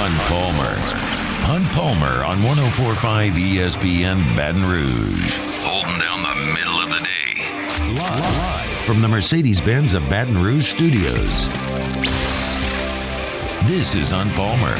Hunt Palmer. Hunt Palmer on 104.5 ESPN Baton Rouge. Holding down the middle of the day. Live from the Mercedes-Benz of Baton Rouge studios. This is Hunt Palmer.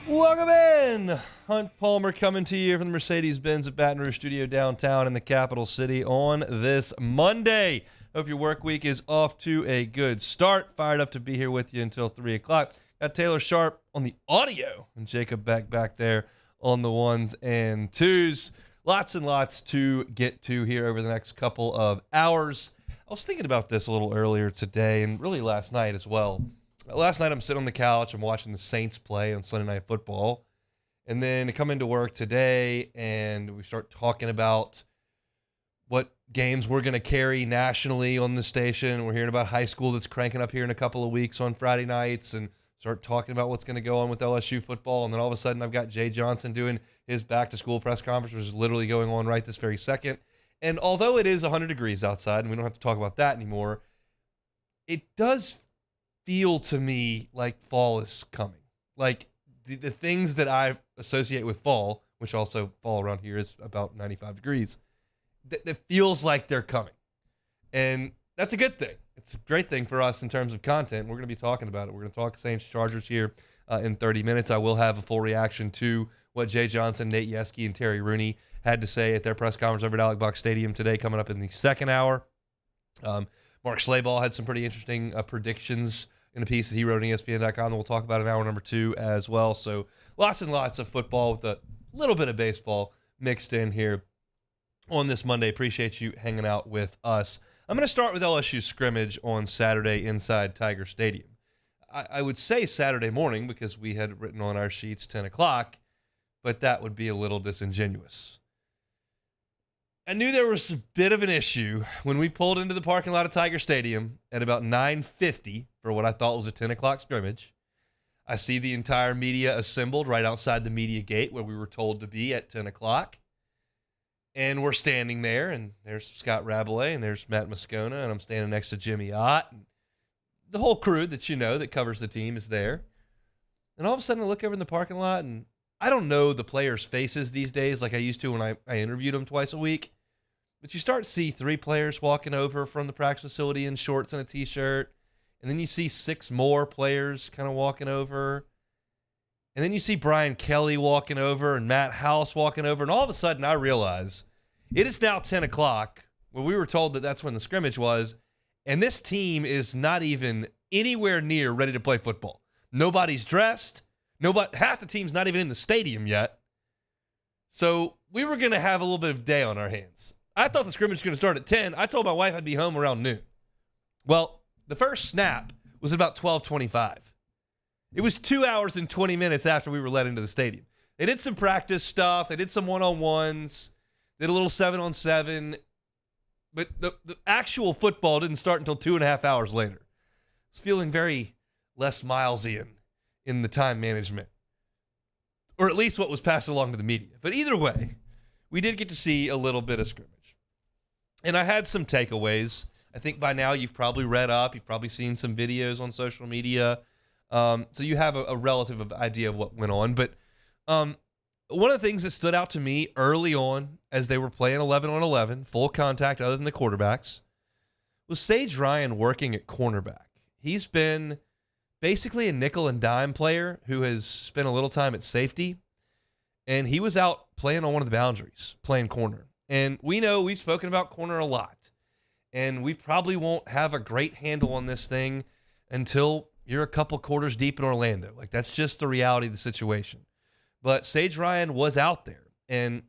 Welcome in. Hunt Palmer coming to you from the Mercedes-Benz of Baton Rouge studio downtown in the capital city on this Monday. Hope your work week is off to a good start. Fired up to be here with you until 3 o'clock. Got Taylor Sharp on the audio and Jacob Beck back there on the ones and twos. Lots and lots to get to here over the next couple of hours. I was thinking about this a little earlier today and really last night as well. Last night I'm sitting on the couch. I'm watching the Saints play on Sunday Night Football. And then I come into work today and we start talking about what games we're going to carry nationally on the station. We're hearing about high school that's cranking up here in a couple of weeks on Friday nights and start talking about what's going to go on with LSU football. And then all of a sudden I've got Jay Johnson doing his back-to-school press conference, which is literally going on right this very second. And although it is 100 degrees outside, and we don't have to talk about that anymore, it does feel to me like fall is coming. Like the things that I associate with fall, which also fall around here is about 95 degrees, that feels like they're coming. And that's a good thing. It's a great thing for us in terms of content. We're going to be talking about it. We're going to talk Saints Chargers here in 30 minutes. I will have a full reaction to what Jay Johnson, Nate Yeske, and Terry Rooney had to say at their press conference over at Alex Box Stadium today, coming up in the second hour. Mark Slayball had some pretty interesting predictions in a piece that he wrote on ESPN.com that we'll talk about in hour number 2 as well. So lots and lots of football with a little bit of baseball mixed in here on this Monday. Appreciate you hanging out with us. I'm going to start with LSU scrimmage on Saturday inside Tiger Stadium. I would say Saturday morning because we had written on our sheets 10 o'clock, but that would be a little disingenuous. I knew there was a bit of an issue when we pulled into the parking lot of Tiger Stadium at about 9:50 for what I thought was a 10 o'clock scrimmage. I see the entire media assembled right outside the media gate where we were told to be at 10 o'clock. And we're standing there, and there's Scott Rabelais, and there's Matt Moscona, and I'm standing next to Jimmy Ott. And the whole crew that you know that covers the team is there. And all of a sudden I look over in the parking lot, and I don't know the players' faces these days like I used to when I interviewed them twice a week. But you start to see 3 players walking over from the practice facility in shorts and a T-shirt. And then you see 6 more players kind of walking over. And then you see Brian Kelly walking over and Matt House walking over. And all of a sudden I realize it is now 10 o'clock when we were told that that's when the scrimmage was. And this team is not even anywhere near ready to play football. Nobody's dressed. Half the team's not even in the stadium yet. So we were going to have a little bit of day on our hands. I thought the scrimmage was going to start at 10. I told my wife I'd be home around noon. Well, the first snap was about 12:25. It was 2 hours and 20 minutes after we were let into the stadium. They did some practice stuff. They did some one-on-ones. Did a little 7-on-7. But the actual football didn't start until 2.5 hours later. I was feeling very Les Milesian in the time management. Or at least what was passed along to the media. But either way, we did get to see a little bit of scrimmage. And I had some takeaways. I think by now you've probably read up. You've probably seen some videos on social media. So you have a relative idea of what went on. But one of the things that stood out to me early on as they were playing 11-on-11, full contact other than the quarterbacks, was Sage Ryan working at cornerback. He's been basically a nickel and dime player who has spent a little time at safety. And he was out playing on one of the boundaries, playing corner. And we know we've spoken about corner a lot. And we probably won't have a great handle on this thing until you're a couple quarters deep in Orlando. Like, that's just the reality of the situation. But Sage Ryan was out there. And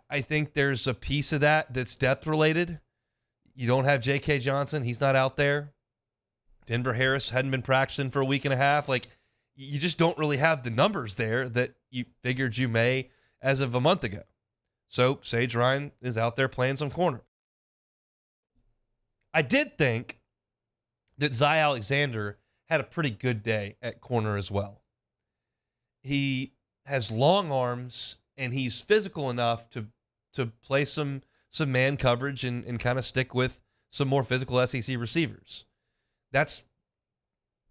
I think there's a piece of that that's depth-related. You don't have J.K. Johnson. He's not out there. Denver Harris hadn't been practicing for a week and a half. Like, you just don't really have the numbers there that you figured you may as of a month ago. So Sage Ryan is out there playing some corner. I did think that Zy Alexander had a pretty good day at corner as well. He has long arms, and he's physical enough to play some man coverage and kind of stick with some more physical SEC receivers. That's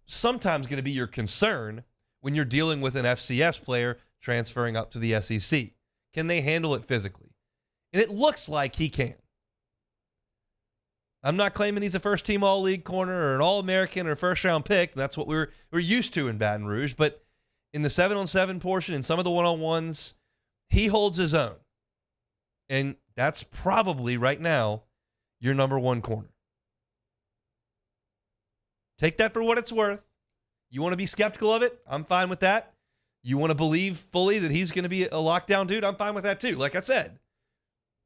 sometimes going to be your concern when you're dealing with an FCS player transferring up to the SEC. Can they handle it physically? And it looks like he can. I'm not claiming he's a first-team all-league corner or an All-American or first-round pick. That's what we're used to in Baton Rouge. But in the 7-on-7 portion and some of the one-on-ones, he holds his own. And that's probably, right now, your number one corner. Take that for what it's worth. You want to be skeptical of it? I'm fine with that. You want to believe fully that he's going to be a lockdown dude? I'm fine with that too. Like I said,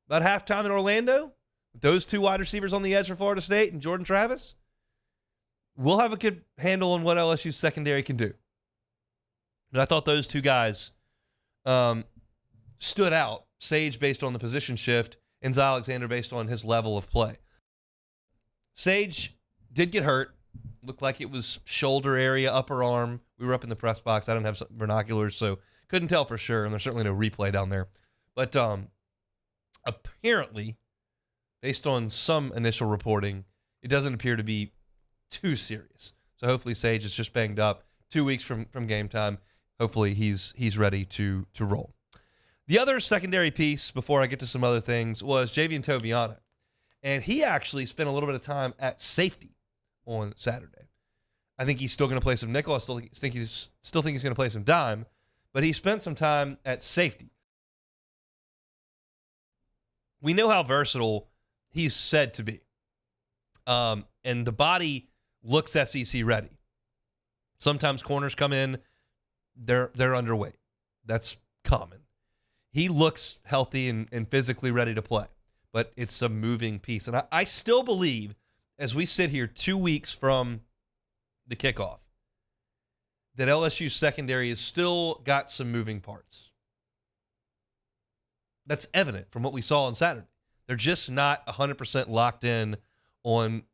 about halftime in Orlando, those two wide receivers on the edge for Florida State and Jordan Travis, we'll have a good handle on what LSU's secondary can do. But I thought those two guys stood out. Sage based on the position shift, and Zy Alexander based on his level of play. Sage did get hurt. Looked like it was shoulder area, upper arm. We were up in the press box. I don't have binoculars, so couldn't tell for sure, and there's certainly no replay down there. But apparently, based on some initial reporting, it doesn't appear to be too serious. So hopefully Sage is just banged up. 2 weeks from game time. Hopefully he's ready to roll. The other secondary piece, before I get to some other things, was Javian Toviano. And he actually spent a little bit of time at safety on Saturday. I think he's still going to play some nickel. I still think he's going to play some dime. But he spent some time at safety. We know how versatile he's said to be. And the body looks SEC ready. Sometimes corners come in, they're underweight. That's common. He looks healthy and physically ready to play, but it's a moving piece. And I still believe, as we sit here 2 weeks from the kickoff, that LSU's secondary has still got some moving parts. That's evident from what we saw on Saturday. They're just not 100% locked in on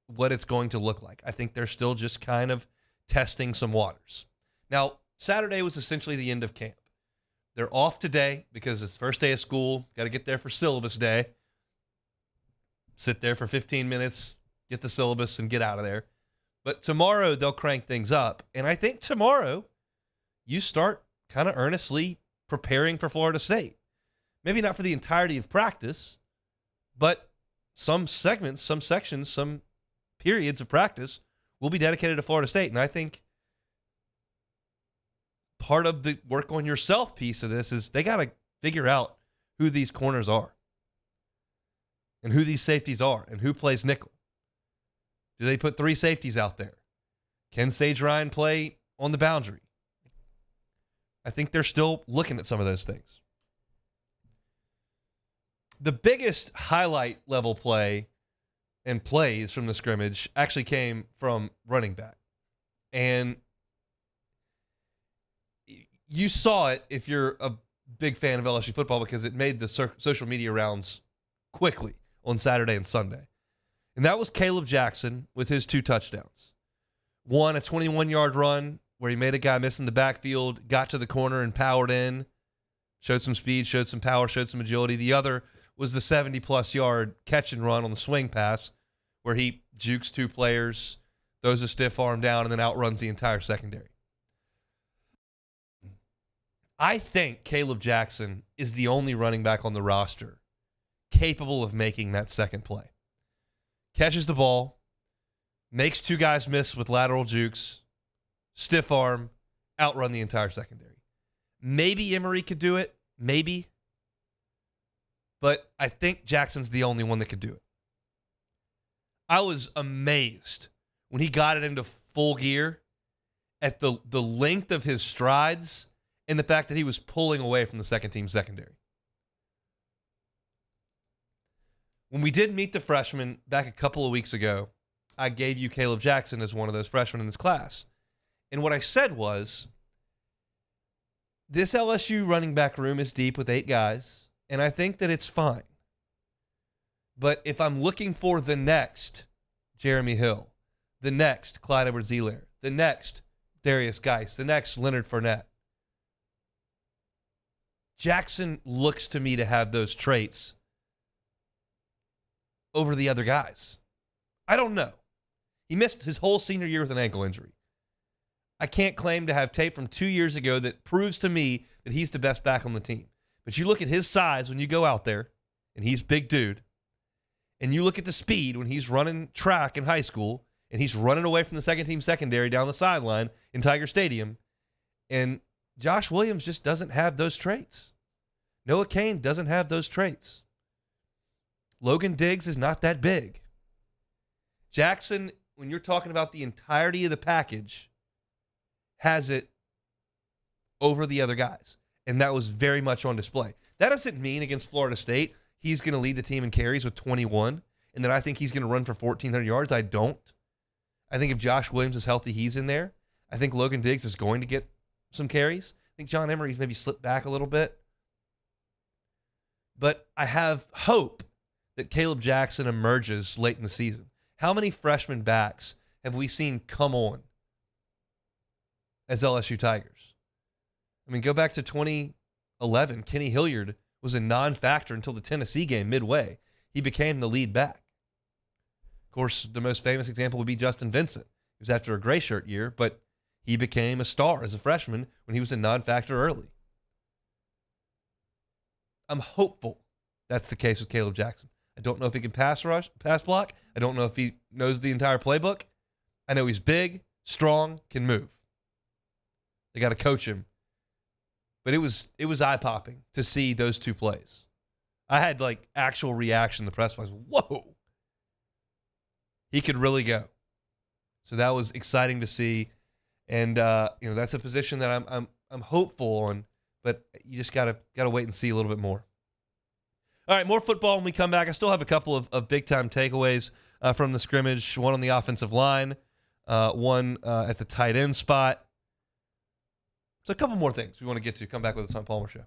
what it's going to look like. I think they're still just kind of testing some waters. Now, Saturday was essentially the end of camp. They're off today because it's the first day of school. Got to get there for syllabus day. Sit there for 15 minutes, get the syllabus, and get out of there. But tomorrow, they'll crank things up. And I think tomorrow, you start kind of earnestly preparing for Florida State. Maybe not for the entirety of practice, but some segments, some sections, some periods of practice will be dedicated to Florida State. And I think part of the work on yourself piece of this is they got to figure out who these corners are and who these safeties are and who plays nickel. Do they put three safeties out there? Can Sage Ryan play on the boundary? I think they're still looking at some of those things. The biggest highlight level play and plays from the scrimmage actually came from running back. And you saw it if you're a big fan of LSU football because it made the social media rounds quickly on Saturday and Sunday. And that was Caleb Jackson with his 2 touchdowns. One, a 21-yard run where he made a guy miss in the backfield, got to the corner and powered in, showed some speed, showed some power, showed some agility. The other was the 70-plus yard catch and run on the swing pass where he jukes 2 players, throws a stiff arm down, and then outruns the entire secondary. I think Caleb Jackson is the only running back on the roster capable of making that second play. Catches the ball, makes 2 guys miss with lateral jukes, stiff arm, outrun the entire secondary. Maybe Emory could do it, maybe. But I think Jackson's the only one that could do it. I was amazed when he got it into full gear at the length of his strides and the fact that he was pulling away from the second team secondary. When we did meet the freshmen back a couple of weeks ago, I gave you Caleb Jackson as one of those freshmen in this class. And what I said was, this LSU running back room is deep with 8 guys, and I think that it's fine. But if I'm looking for the next Jeremy Hill, the next Clyde Edwards-Helaire, the next Darius Geis, the next Leonard Fournette, Jackson looks to me to have those traits over the other guys. I don't know. He missed his whole senior year with an ankle injury. I can't claim to have tape from 2 years ago that proves to me that he's the best back on the team. But you look at his size when you go out there, and he's big dude, and you look at the speed when he's running track in high school, and he's running away from the second team secondary down the sideline in Tiger Stadium, and Josh Williams just doesn't have those traits. Noah Cain doesn't have those traits. Logan Diggs is not that big. Jackson, when you're talking about the entirety of the package, has it over the other guys. And that was very much on display. That doesn't mean against Florida State he's going to lead the team in carries with 21 and that I think he's going to run for 1,400 yards. I don't. I think if Josh Williams is healthy, he's in there. I think Logan Diggs is going to get some carries. I think John Emery's maybe slipped back a little bit. But I have hope that Caleb Jackson emerges late in the season. How many freshman backs have we seen come on as LSU Tigers? I mean, go back to 2011. Kenny Hilliard was a non-factor until the Tennessee game midway. He became the lead back. Of course, the most famous example would be Justin Vincent. He was after a gray shirt year, but he became a star as a freshman when he was a non-factor early. I'm hopeful that's the case with Caleb Jackson. I don't know if he can pass block. I don't know if he knows the entire playbook. I know he's big, strong, can move. They got to coach him. But it was eye-popping to see those two plays. I had like actual reaction in the press box. Whoa. He could really go. So that was exciting to see. And that's a position that I'm hopeful on, but you just gotta wait and see a little bit more. All right, more football when we come back. I still have a couple of big-time takeaways from the scrimmage, one on the offensive line, one at the tight end spot. So a couple more things we want to get to. Come back with the Hunt Palmer Show.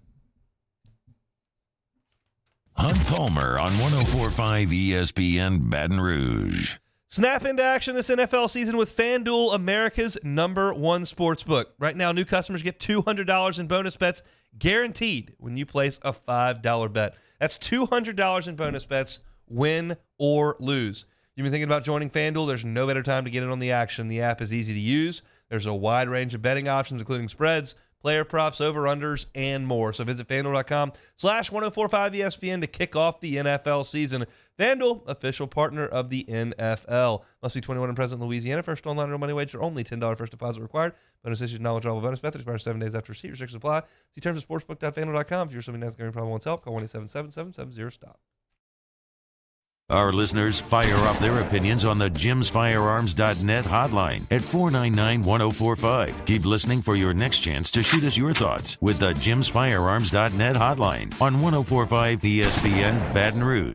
Hunt Palmer on 104.5 ESPN Baton Rouge. Snap into action this NFL season with FanDuel, America's #1 sportsbook. Right now, new customers get $200 in bonus bets guaranteed when you place a $5 bet. That's $200 in bonus bets, win or lose. You've been thinking about joining FanDuel? There's no better time to get in on the action. The app is easy to use. There's a wide range of betting options, including spreads, player props, over-unders, and more. So visit FanDuel.com/1045ESPN to kick off the NFL season. FanDuel, official partner of the NFL. Must be 21 and present in Louisiana. First online real money wager only. $10 first deposit required. Bonus issues not withdrawable bonus method. Expires 7 days after receipt. Restrictions apply. See terms at sportsbook.fanduel.com. If you're something that's going to be a problem, wants help, call 1-877-770-STOP. Our listeners fire off their opinions on the jimsfirearms.net hotline at 499-1045. Keep listening for your next chance to shoot us your thoughts with the jimsfirearms.net hotline on 104.5 ESPN Baton Rouge.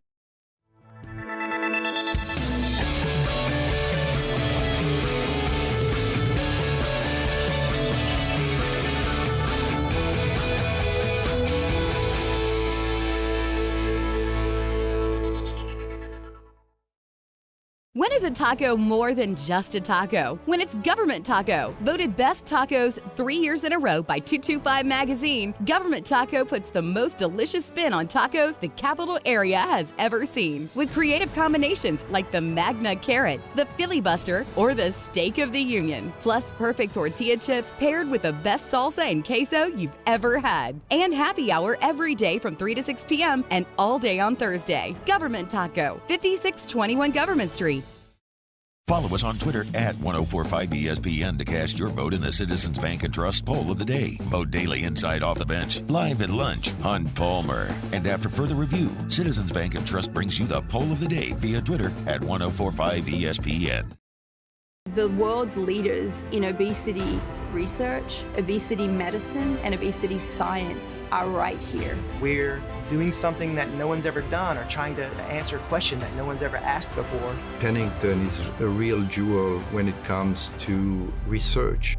When is a taco more than just a taco? When it's Government Taco. Voted best tacos 3 years in a row by 225 Magazine, Government Taco puts the most delicious spin on tacos the capital area has ever seen. With creative combinations like the Magna Carrot, the Filibuster, or the Steak of the Union. Plus perfect tortilla chips paired with the best salsa and queso you've ever had. And happy hour every day from 3 to 6 p.m. and all day on Thursday. Government Taco, 5621 Government Street. Follow us on Twitter at 1045ESPN to cast your vote in the Citizens Bank and Trust poll of the day. Vote daily inside Off the Bench, live at lunch, Hunt Palmer. And after further review, Citizens Bank and Trust brings you the poll of the day via Twitter at 1045ESPN. The world's leaders in obesity research, obesity medicine, and obesity science are right here. We're doing something that no one's ever done or trying to answer a question that no one's ever asked before. Pennington is a real jewel when it comes to research.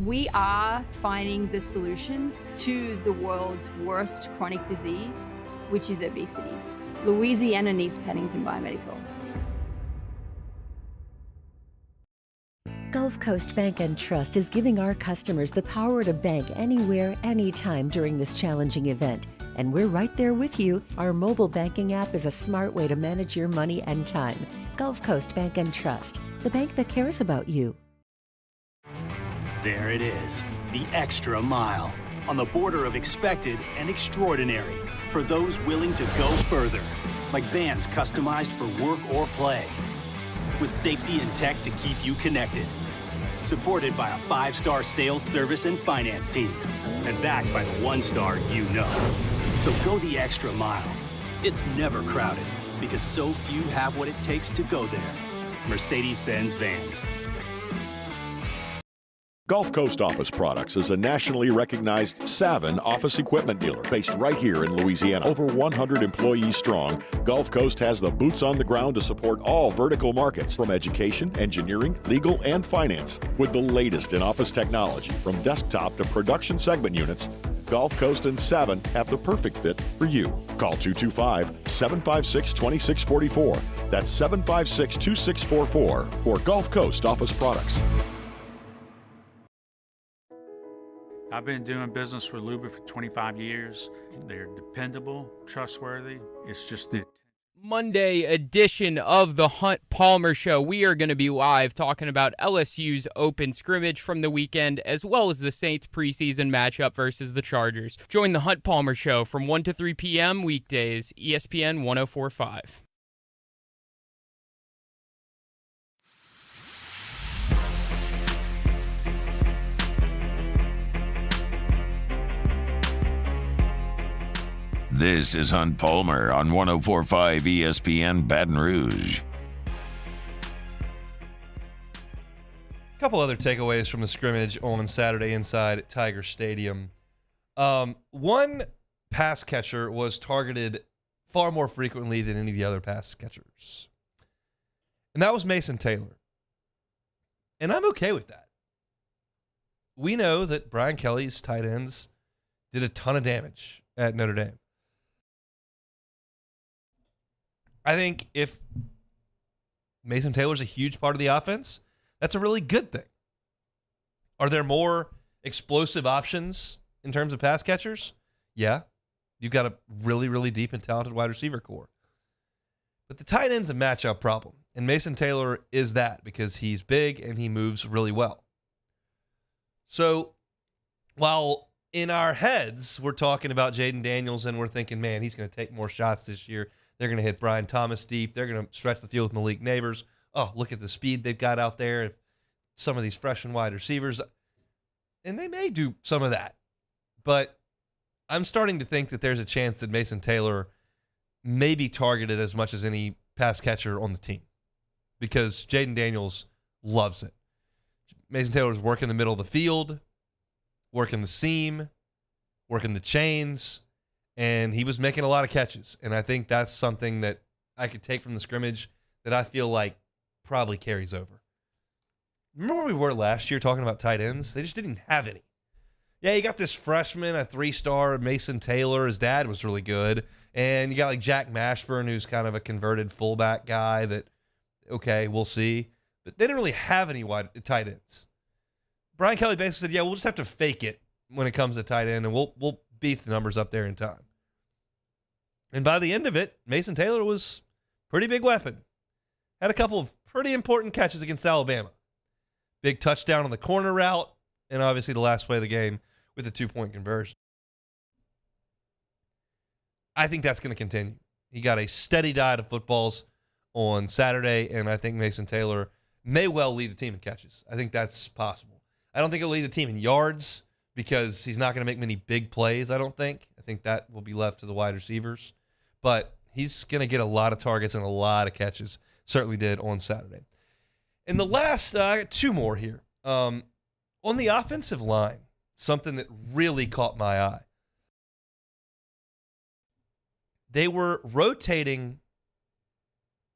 We are finding the solutions to the world's worst chronic disease, which is obesity. Louisiana needs Pennington Biomedical. Gulf Coast Bank and Trust is giving our customers the power to bank anywhere, anytime during this challenging event. And we're right there with you. Our mobile banking app is a smart way to manage your money and time. Gulf Coast Bank and Trust, the bank that cares about you. There it is, the extra mile, on the border of expected and extraordinary for those willing to go further, like vans customized for work or play, with safety and tech to keep you connected, supported by a 5-star sales, service, and finance team, and backed by the 1-star you know. So go the extra mile. It's never crowded, because so few have what it takes to go there. Mercedes-Benz Vans. Gulf Coast Office Products is a nationally recognized Savin office equipment dealer based right here in Louisiana. Over 100 employees strong, Gulf Coast has the boots on the ground to support all vertical markets from education, engineering, legal, and finance. With the latest in office technology from desktop to production segment units, Gulf Coast and Savin have the perfect fit for you. Call 225-756-2644. That's 756-2644 for Gulf Coast Office Products. I've been doing business with Luba for 25 years. They're dependable, trustworthy. It's just the Monday edition of the Hunt Palmer Show. We are going to be live talking about LSU's open scrimmage from the weekend, as well as the Saints preseason matchup versus the Chargers. Join the Hunt Palmer Show from 1 to 3 p.m. weekdays, ESPN 104.5. This is Hunt Palmer on 104.5 ESPN Baton Rouge. A couple other takeaways from the scrimmage on Saturday inside Tiger Stadium. One pass catcher was targeted far more frequently than any of the other pass catchers, and that was Mason Taylor. And I'm okay with that. We know that Brian Kelly's tight ends did a ton of damage at Notre Dame. I think if Mason Taylor's a huge part of the offense, that's a really good thing. Are there more explosive options in terms of pass catchers? Yeah. You've got a really, really deep and talented wide receiver core. But the tight end's a matchup problem, and Mason Taylor is that because he's big and he moves really well. So while in our heads we're talking about Jaden Daniels and we're thinking, man, he's going to take more shots this year. They're going to hit Brian Thomas deep. They're going to stretch the field with Malik Neighbors. Oh, look at the speed they've got out there. Some of these freshman wide receivers. And they may do some of that. But I'm starting to think that there's a chance that Mason Taylor may be targeted as much as any pass catcher on the team because Jaden Daniels loves it. Mason Taylor's working the middle of the field, working the seam, working the chains, and he was making a lot of catches. And I think that's something that I could take from the scrimmage that I feel like probably carries over. Remember where we were last year talking about tight ends? They just didn't have any. Yeah, you got this freshman, a 3-star, Mason Taylor. His dad was really good. And you got like Jack Mashburn, who's kind of a converted fullback guy that, okay, we'll see. But they didn't really have any wide tight ends. Brian Kelly basically said, yeah, we'll just have to fake it when it comes to tight end, and we'll beef the numbers up there in time. And by the end of it, Mason Taylor was a pretty big weapon. Had a couple of pretty important catches against Alabama. Big touchdown on the corner route, and obviously the last play of the game with a 2-point conversion. I think that's going to continue. He got a steady diet of footballs on Saturday, and I think Mason Taylor may well lead the team in catches. I think that's possible. I don't think he'll lead the team in yards because he's not going to make many big plays, I don't think. I think that will be left to the wide receivers. But he's going to get a lot of targets and a lot of catches. Certainly did on Saturday. And the last, I got two more here. On the offensive line, something that really caught my eye. They were rotating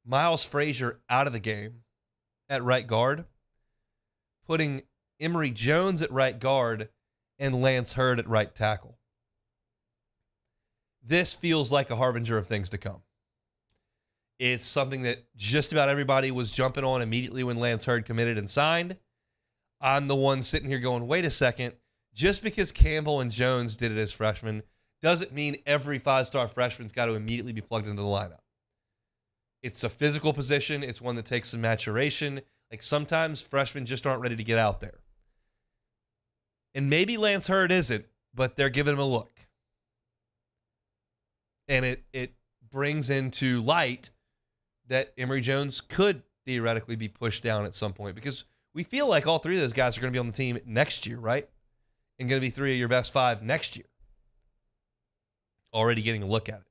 Miles Frazier out of the game at right guard, putting Emory Jones at right guard and Lance Hurd at right tackle. This feels like a harbinger of things to come. It's something that just about everybody was jumping on immediately when Lance Hurd committed and signed. I'm the one sitting here going, wait a second. Just because Campbell and Jones did it as freshmen doesn't mean every 5-star freshman's got to immediately be plugged into the lineup. It's a physical position. It's one that takes some maturation. Like sometimes freshmen just aren't ready to get out there. And maybe Lance Hurd isn't, but they're giving him a look. And it brings into light that Emory Jones could theoretically be pushed down at some point, because we feel like all three of those guys are going to be on the team next year, right? And going to be 3 of your best 5 next year. Already getting a look at it.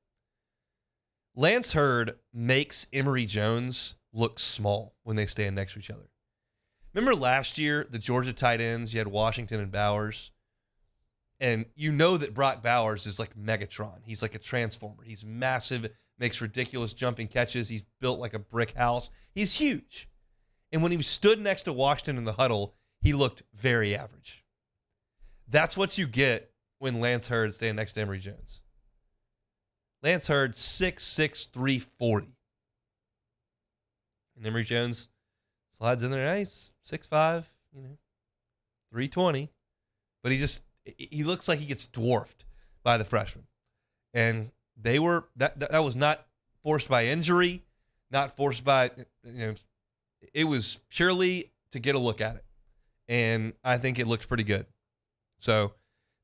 Lance Hurd makes Emory Jones look small when they stand next to each other. Remember last year, the Georgia tight ends, you had Washington and Bowers. And you know that Brock Bowers is like Megatron. He's like a transformer. He's massive, makes ridiculous jumping catches. He's built like a brick house. He's huge. And when he stood next to Washington in the huddle, he looked very average. That's what you get when Lance Hurd stands next to Emory Jones. Lance Hurd, 6'6", 340. And Emory Jones slides in there nice, 6'5", 320. But he looks like he gets dwarfed by the freshman. And they were that was not forced by injury, not forced by it was purely to get a look at it. And I think it looked pretty good. So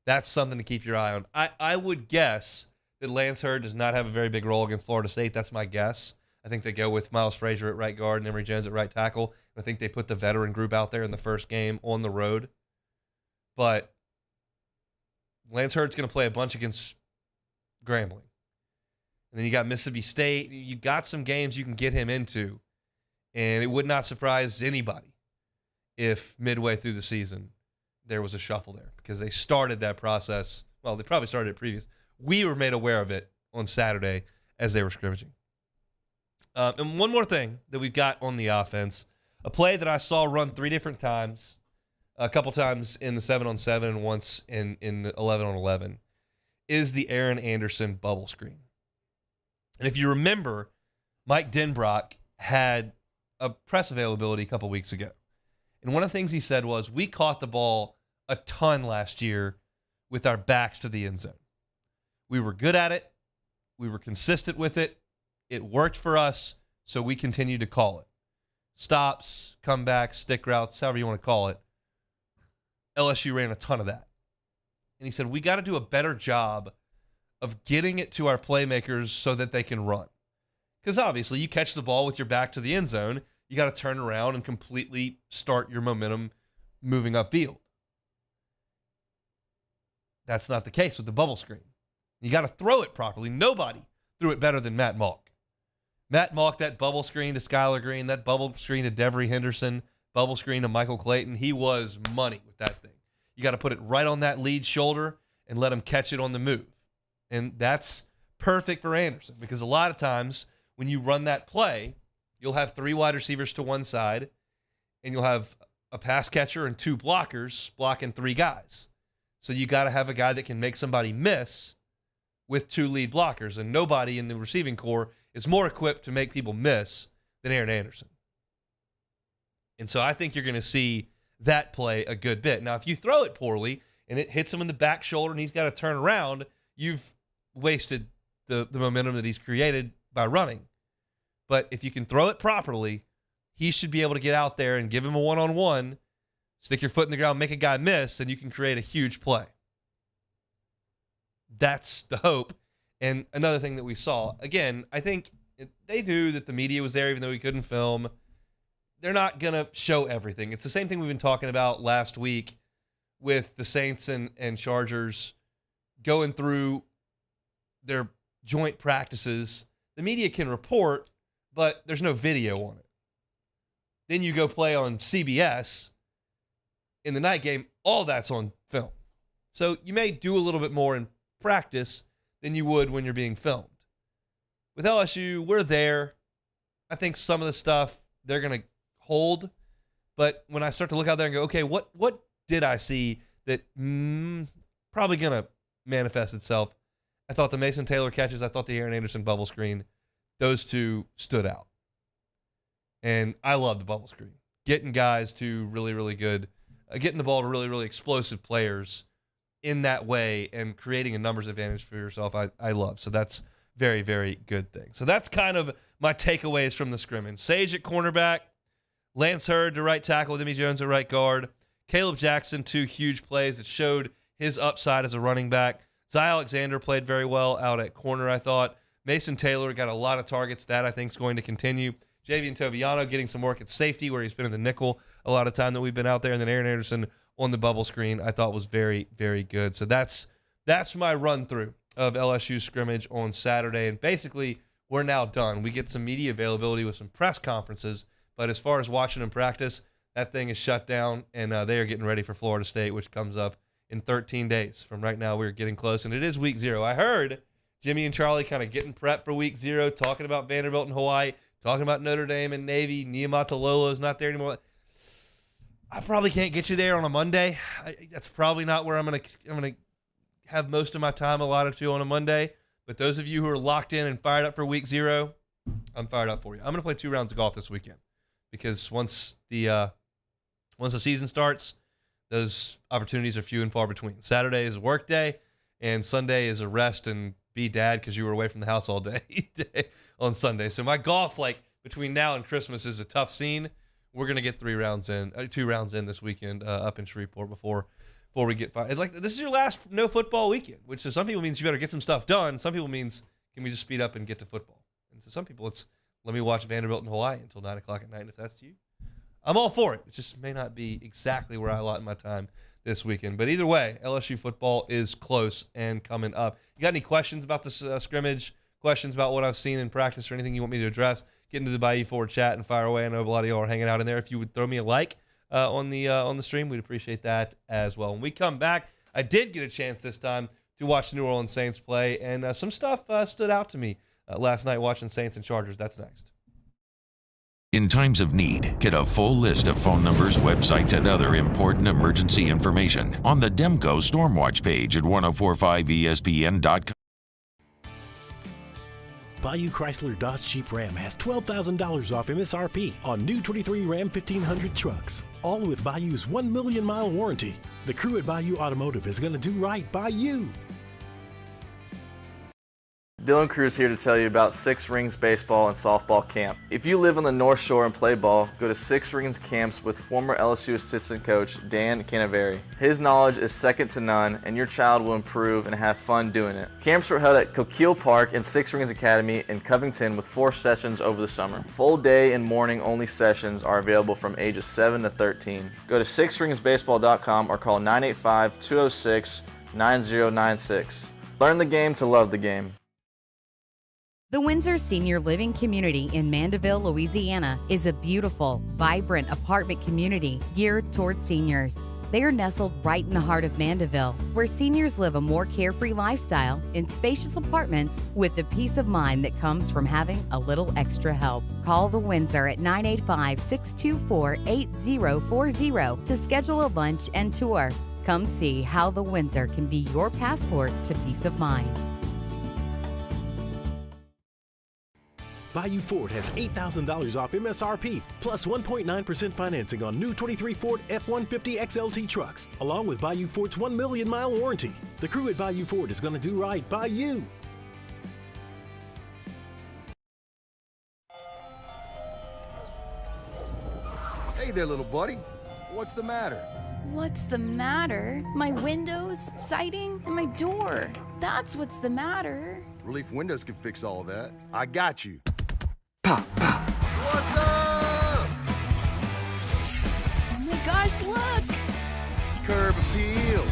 that's something to keep your eye on. I would guess that Lance Hurd does not have a very big role against Florida State. That's my guess. I think they go with Miles Frazier at right guard and Emory Jones at right tackle. I think they put the veteran group out there in the first game on the road. But Lance Hurd's going to play a bunch against Grambling. And then you got Mississippi State. You got some games you can get him into. And it would not surprise anybody if midway through the season there was a shuffle there, because they started that process. Well, they probably started it previous. We were made aware of it on Saturday as they were scrimmaging. And one more thing that we've got on the offense, a play that I saw run 3 different times, a couple times in the 7-on-7 and once in the 11-on-11, is the Aaron Anderson bubble screen. And if you remember, Mike Denbrock had a press availability a couple weeks ago. And one of the things he said was, we caught the ball a ton last year with our backs to the end zone. We were good at it. We were consistent with it. It worked for us, so we continued to call it. Stops, comebacks, stick routes, however you want to call it. LSU ran a ton of that. And he said, we got to do a better job of getting it to our playmakers so that they can run. Because obviously, you catch the ball with your back to the end zone, you got to turn around and completely start your momentum moving upfield. That's not the case with the bubble screen. You got to throw it properly. Nobody threw it better than Matt Malk. Matt Malk, that bubble screen to Skylar Green, that bubble screen to Devery Henderson, bubble screen to Michael Clayton. He was money with that thing. You got to put it right on that lead shoulder and let him catch it on the move. And that's perfect for Anderson, because a lot of times when you run that play, you'll have 3 wide receivers to one side, and you'll have a pass catcher and 2 blockers blocking 3 guys. So you got to have a guy that can make somebody miss with 2 lead blockers, and nobody in the receiving corps is more equipped to make people miss than Aaron Anderson. And so I think you're going to see that play a good bit. Now, if you throw it poorly and it hits him in the back shoulder and he's got to turn around, you've wasted the momentum that he's created by running. But if you can throw it properly, he should be able to get out there and give him a one-on-one, stick your foot in the ground, make a guy miss, and you can create a huge play. That's the hope. And another thing that we saw, again, I think they knew that the media was there even though we couldn't film. They're not going to show everything. It's the same thing we've been talking about last week with the Saints and Chargers going through their joint practices. The media can report, but there's no video on it. Then you go play on CBS in the night game, all that's on film. So you may do a little bit more in practice than you would when you're being filmed. With LSU, we're there. I think some of the stuff they're going to hold, but when I start to look out there and go, okay, what did I see that probably going to manifest itself? I thought the Mason Taylor catches, I thought the Aaron Anderson bubble screen, those 2 stood out. And I love the bubble screen. Getting guys to really, really good, getting the ball to really, really explosive players in that way and creating a numbers advantage for yourself, I love. So that's very, very good thing. So that's kind of my takeaways from the scrimmage. Sage at cornerback, Lance Hurd to right tackle with Emory Jones at right guard, Caleb Jackson, 2 huge plays that showed his upside as a running back. Zy Alexander played very well out at corner, I thought. Mason Taylor got a lot of targets. That, I think, is going to continue. Javian Toviano getting some work at safety where he's been in the nickel a lot of time that we've been out there. And then Aaron Anderson on the bubble screen I thought was very, very good. So that's my run-through of LSU scrimmage on Saturday. And basically, we're now done. We get some media availability with some press conferences. But as far as watching them practice, that thing is shut down, and they are getting ready for Florida State, which comes up in 13 days. From right now, we're getting close, and it is week 0. I heard Jimmy and Charlie kind of getting prepped for week 0, talking about Vanderbilt and Hawaii, talking about Notre Dame and Navy. Niumatalolo is not there anymore. I probably can't get you there on a Monday. That's probably not where I'm gonna have most of my time allotted to on a Monday. But those of you who are locked in and fired up for week 0, I'm fired up for you. I'm gonna play 2 rounds of golf this weekend because once the season starts, those opportunities are few and far between. Saturday is a work day, and Sunday is a rest and be dad because you were away from the house all day on Sunday. So my golf, between now and Christmas, is a tough scene. We're gonna get 2 rounds in this weekend up in Shreveport before we get fired. This is your last no football weekend, which to some people means you better get some stuff done. Some people means can we just speed up and get to football? And to some people it's let me watch Vanderbilt and Hawaii until 9 o'clock at night. And if that's you, I'm all for it. It just may not be exactly where I allot my time this weekend. But either way, LSU football is close and coming up. You got any questions about this scrimmage, questions about what I've seen in practice, or anything you want me to address, get into the Bayou Forward chat and fire away. I know a lot of y'all are hanging out in there. If you would throw me a like on the stream, we'd appreciate that as well. When we come back, I did get a chance this time to watch the New Orleans Saints play, and some stuff stood out to me last night watching Saints and Chargers. That's next. In times of need, get a full list of phone numbers, websites, and other important emergency information on the Demco Stormwatch page at 1045ESPN.com. Bayou Chrysler Dodge Jeep Ram has $12,000 off MSRP on new 23 Ram 1500 trucks, all with Bayou's 1 million mile warranty. The crew at Bayou Automotive is going to do right by you. Dylan Cruz here to tell you about Six Rings Baseball and Softball Camp. If you live on the North Shore and play ball, go to Six Rings Camps with former LSU assistant coach Dan Canaveri. His knowledge is second to none, and your child will improve and have fun doing it. Camps are held at Coquille Park and Six Rings Academy in Covington with 4 sessions over the summer. Full day and morning only sessions are available from ages 7 to 13. Go to sixringsbaseball.com or call 985-206-9096. Learn the game to love the game. The Windsor Senior Living Community in Mandeville, Louisiana is a beautiful, vibrant apartment community geared towards seniors. They are nestled right in the heart of Mandeville, where seniors live a more carefree lifestyle in spacious apartments with the peace of mind that comes from having a little extra help. Call the Windsor at 985-624-8040 to schedule a lunch and tour. Come see how the Windsor can be your passport to peace of mind. Bayou Ford has $8,000 off MSRP, plus 1.9% financing on new 23 Ford F-150 XLT trucks, along with Bayou Ford's 1 million mile warranty. The crew at Bayou Ford is going to do right by you. Hey there, little buddy. What's the matter? What's the matter? My windows, siding, and my door. That's what's the matter. Relief Windows can fix all of that. I got you. Pop, pop. What's up? Oh my gosh, look! Curb appeal.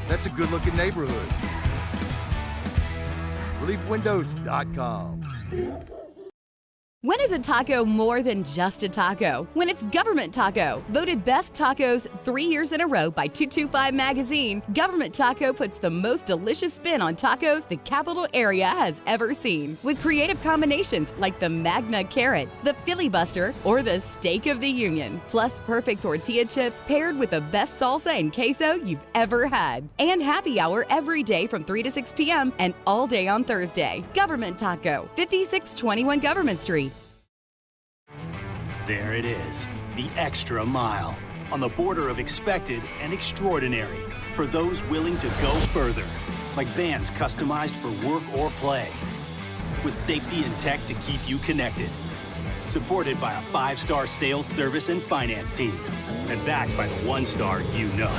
That's a good-looking neighborhood. ReliefWindows.com. When is a taco more than just a taco? When it's Government Taco. Voted best tacos 3 years in a row by 225 Magazine, Government Taco puts the most delicious spin on tacos the capital area has ever seen. With creative combinations like the Magna Carrot, the Filibuster, or the Steak of the Union. Plus perfect tortilla chips paired with the best salsa and queso you've ever had. And happy hour every day from 3 to 6 p.m. and all day on Thursday. Government Taco, 5621 Government Street. There it is, the extra mile, on the border of expected and extraordinary, for those willing to go further, like vans customized for work or play, with safety and tech to keep you connected. supported by a 5-star sales, service, and finance team, and backed by the 1-star you know.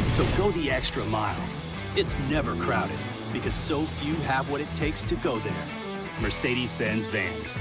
So go the extra mile. It's never crowded because so few have what it takes to go there. Mercedes-Benz Vans.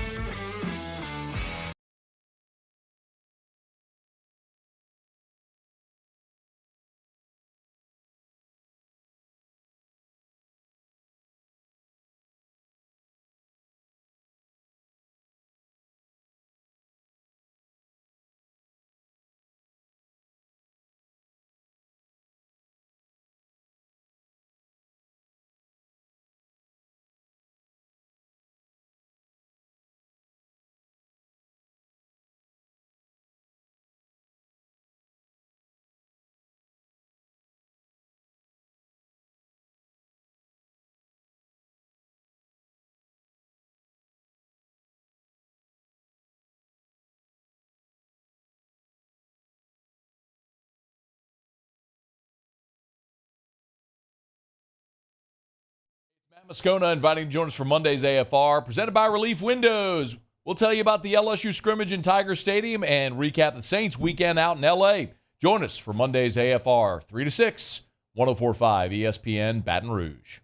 Moscona inviting to join us for Monday's AFR, presented by Relief Windows. We'll tell you about the LSU scrimmage in Tiger Stadium and recap the Saints weekend out in L.A. Join us for Monday's AFR, 3 to 6, 104.5 ESPN Baton Rouge.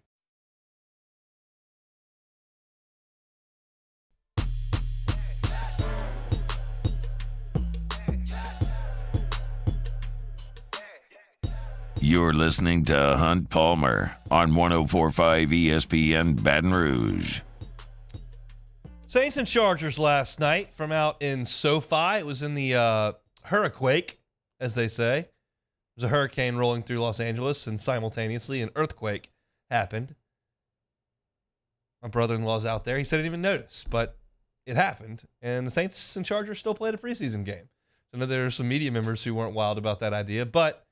You're listening to Hunt Palmer on 104.5 ESPN Baton Rouge. Saints and Chargers last night from out in SoFi. It was in the hurricane, as they say. It was a hurricane rolling through Los Angeles, and simultaneously an earthquake happened. My brother-in-law's out there. He said he didn't even notice, but it happened. And the Saints and Chargers still played a preseason game. I know there are some media members who weren't wild about that idea, but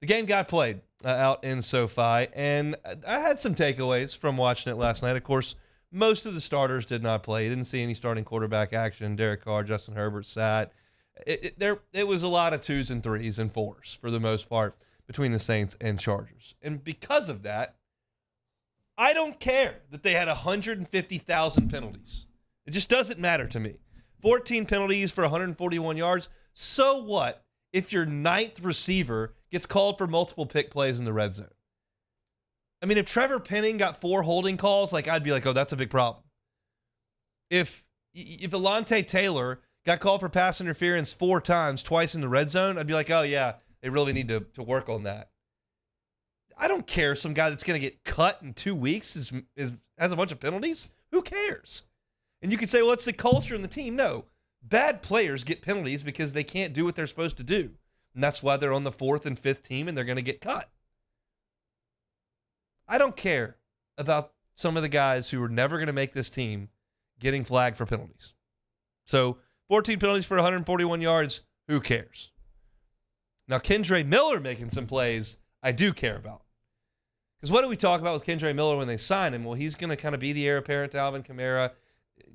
the game got played out in SoFi, and I had some takeaways from watching it last night. Of course, most of the starters did not play. You didn't see any starting quarterback action. Derek Carr, Justin Herbert sat. It was a lot of 2s and 3s and 4s for the most part between the Saints and Chargers. And because of that, I don't care that they had 150,000 penalties. It just doesn't matter to me. 14 penalties for 141 yards. So what if your 9th receiver gets called for multiple pick plays in the red zone? I mean, if Trevor Penning got 4 holding calls, I'd be like, oh, that's a big problem. If Alontae Taylor got called for pass interference 4 times, twice in the red zone, I'd be like, oh, yeah, they really need to work on that. I don't care if some guy that's going to get cut in 2 weeks has a bunch of penalties. Who cares? And you could say, well, it's the culture in the team. No. Bad players get penalties because they can't do what they're supposed to do. And that's why they're on the 4th and 5th team and they're going to get cut. I don't care about some of the guys who are never going to make this team getting flagged for penalties. So 14 penalties for 141 yards, who cares? Now, Kendre Miller making some plays, I do care about. Because what do we talk about with Kendre Miller when they sign him? Well, he's going to kind of be the heir apparent to Alvin Kamara.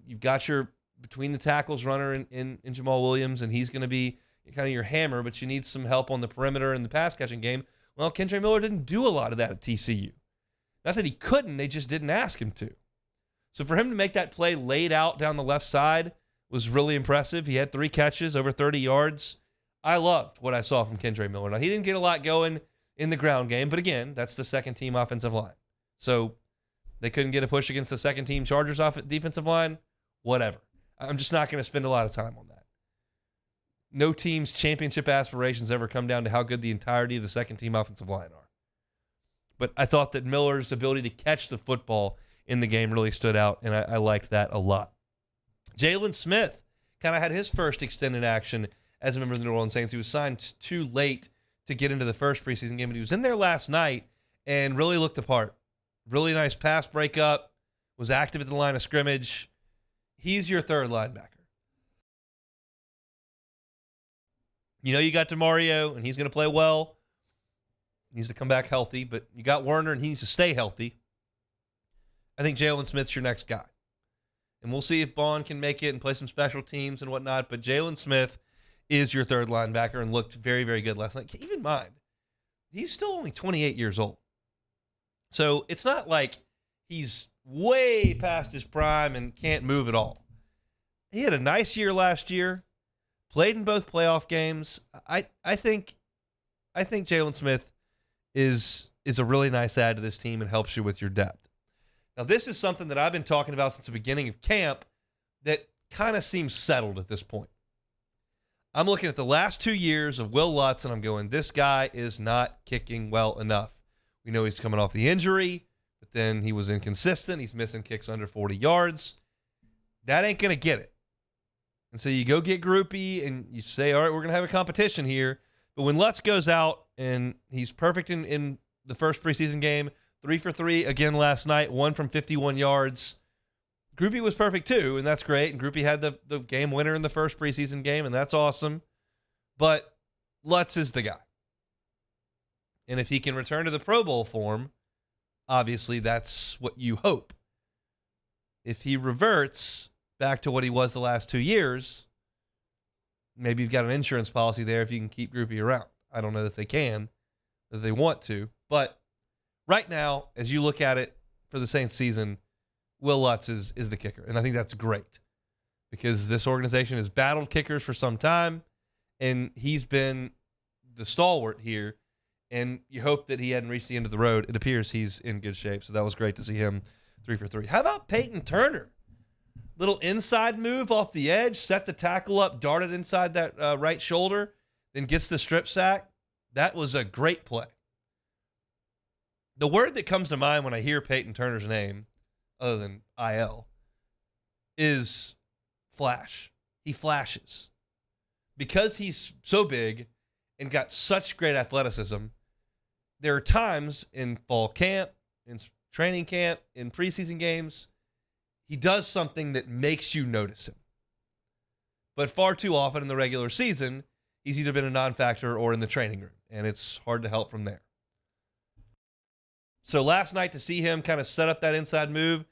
You've got your between the tackles runner in Jamal Williams, and he's going to be kind of your hammer, but you need some help on the perimeter in the pass-catching game. Well, Kendre Miller didn't do a lot of that at TCU. Not that he couldn't, they just didn't ask him to. So for him to make that play laid out down the left side was really impressive. He had 3 catches, over 30 yards. I loved what I saw from Kendre Miller. Now, he didn't get a lot going in the ground game, but again, that's the second-team offensive line. So they couldn't get a push against the second-team Chargers defensive line, whatever. I'm just not going to spend a lot of time on that. No team's championship aspirations ever come down to how good the entirety of the second-team offensive line are. But I thought that Miller's ability to catch the football in the game really stood out, and I liked that a lot. Jalen Smith kind of had his first extended action as a member of the New Orleans Saints. He was signed too late to get into the first preseason game, but he was in there last night and really looked the part. Really nice pass breakup, was active at the line of scrimmage. He's your third linebacker. You know you got DeMario, and he's going to play well. He needs to come back healthy, but you got Werner, and he needs to stay healthy. I think Jalen Smith's your next guy. And we'll see if Bond can make it and play some special teams and whatnot, but Jalen Smith is your third linebacker and looked very, very good last night. Keep in mind, he's still only 28 years old. So it's not like he's way past his prime and can't move at all. he had a nice year last year, played in both playoff games. I think Jalen Smith is a really nice add to this team and helps you with your depth. Now, this is something that I've been talking about since the beginning of camp that kind of seems settled at this point. I'm looking at the last 2 years of Will Lutz, and I'm going, this guy is not kicking well enough. We know he's coming off the injury, but then he was inconsistent. He's missing kicks under 40 yards. That ain't going to get it. And so you go get Groupie, and you say, all right, we're going to have a competition here. But when Lutz goes out, and he's perfect in the first preseason game, 3 for 3 again last night, 1 from 51 yards. Groupie was perfect too, and that's great. And Groupie had the game winner in the first preseason game, and that's awesome. But Lutz is the guy. And if he can return to the Pro Bowl form, obviously that's what you hope. If he reverts back to what he was the last 2 years, maybe you've got an insurance policy there if you can keep Groupie around. I don't know if they can, if they want to. But right now, as you look at it for the Saints season, Will Lutz is the kicker. And I think that's great because this organization has battled kickers for some time, and he's been the stalwart here. And you hope that he hadn't reached the end of the road. It appears he's in good shape, so that was great to see him 3 for 3. How about Peyton Turner? Little inside move off the edge, set the tackle up, darted inside that right shoulder, then gets the strip sack. That was a great play. The word that comes to mind when I hear Peyton Turner's name, other than IL, is flash. He flashes. Because he's so big and got such great athleticism, there are times in fall camp, in training camp, in preseason games, he does something that makes you notice him. But far too often in the regular season, he's either been a non-factor or in the training room, and it's hard to help from there. So last night to see him kind of set up that inside move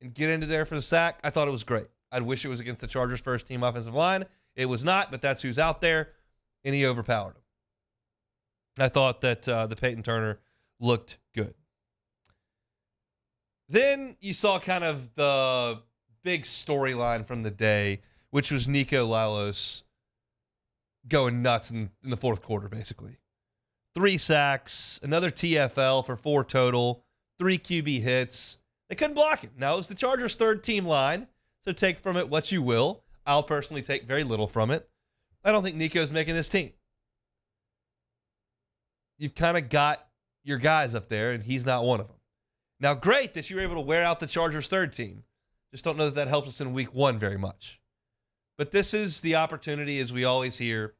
and get into there for the sack, I thought it was great. I'd wish it was against the Chargers' first-team offensive line. It was not, but that's who's out there, and he overpowered him. I thought that the Peyton Turner looked good. Then you saw kind of the big storyline from the day, which was Nico Lalos going nuts in the fourth quarter, basically. 3 sacks, another TFL for 4 total, 3 QB hits. They couldn't block him. Now, it was the Chargers' third-team line, so take from it what you will. I'll personally take very little from it. I don't think Nico's making this team. You've kind of got your guys up there, and he's not one of them. Now, great that you were able to wear out the Chargers' third team. Just don't know that helps us in week 1 very much. But this is the opportunity, as we always hear,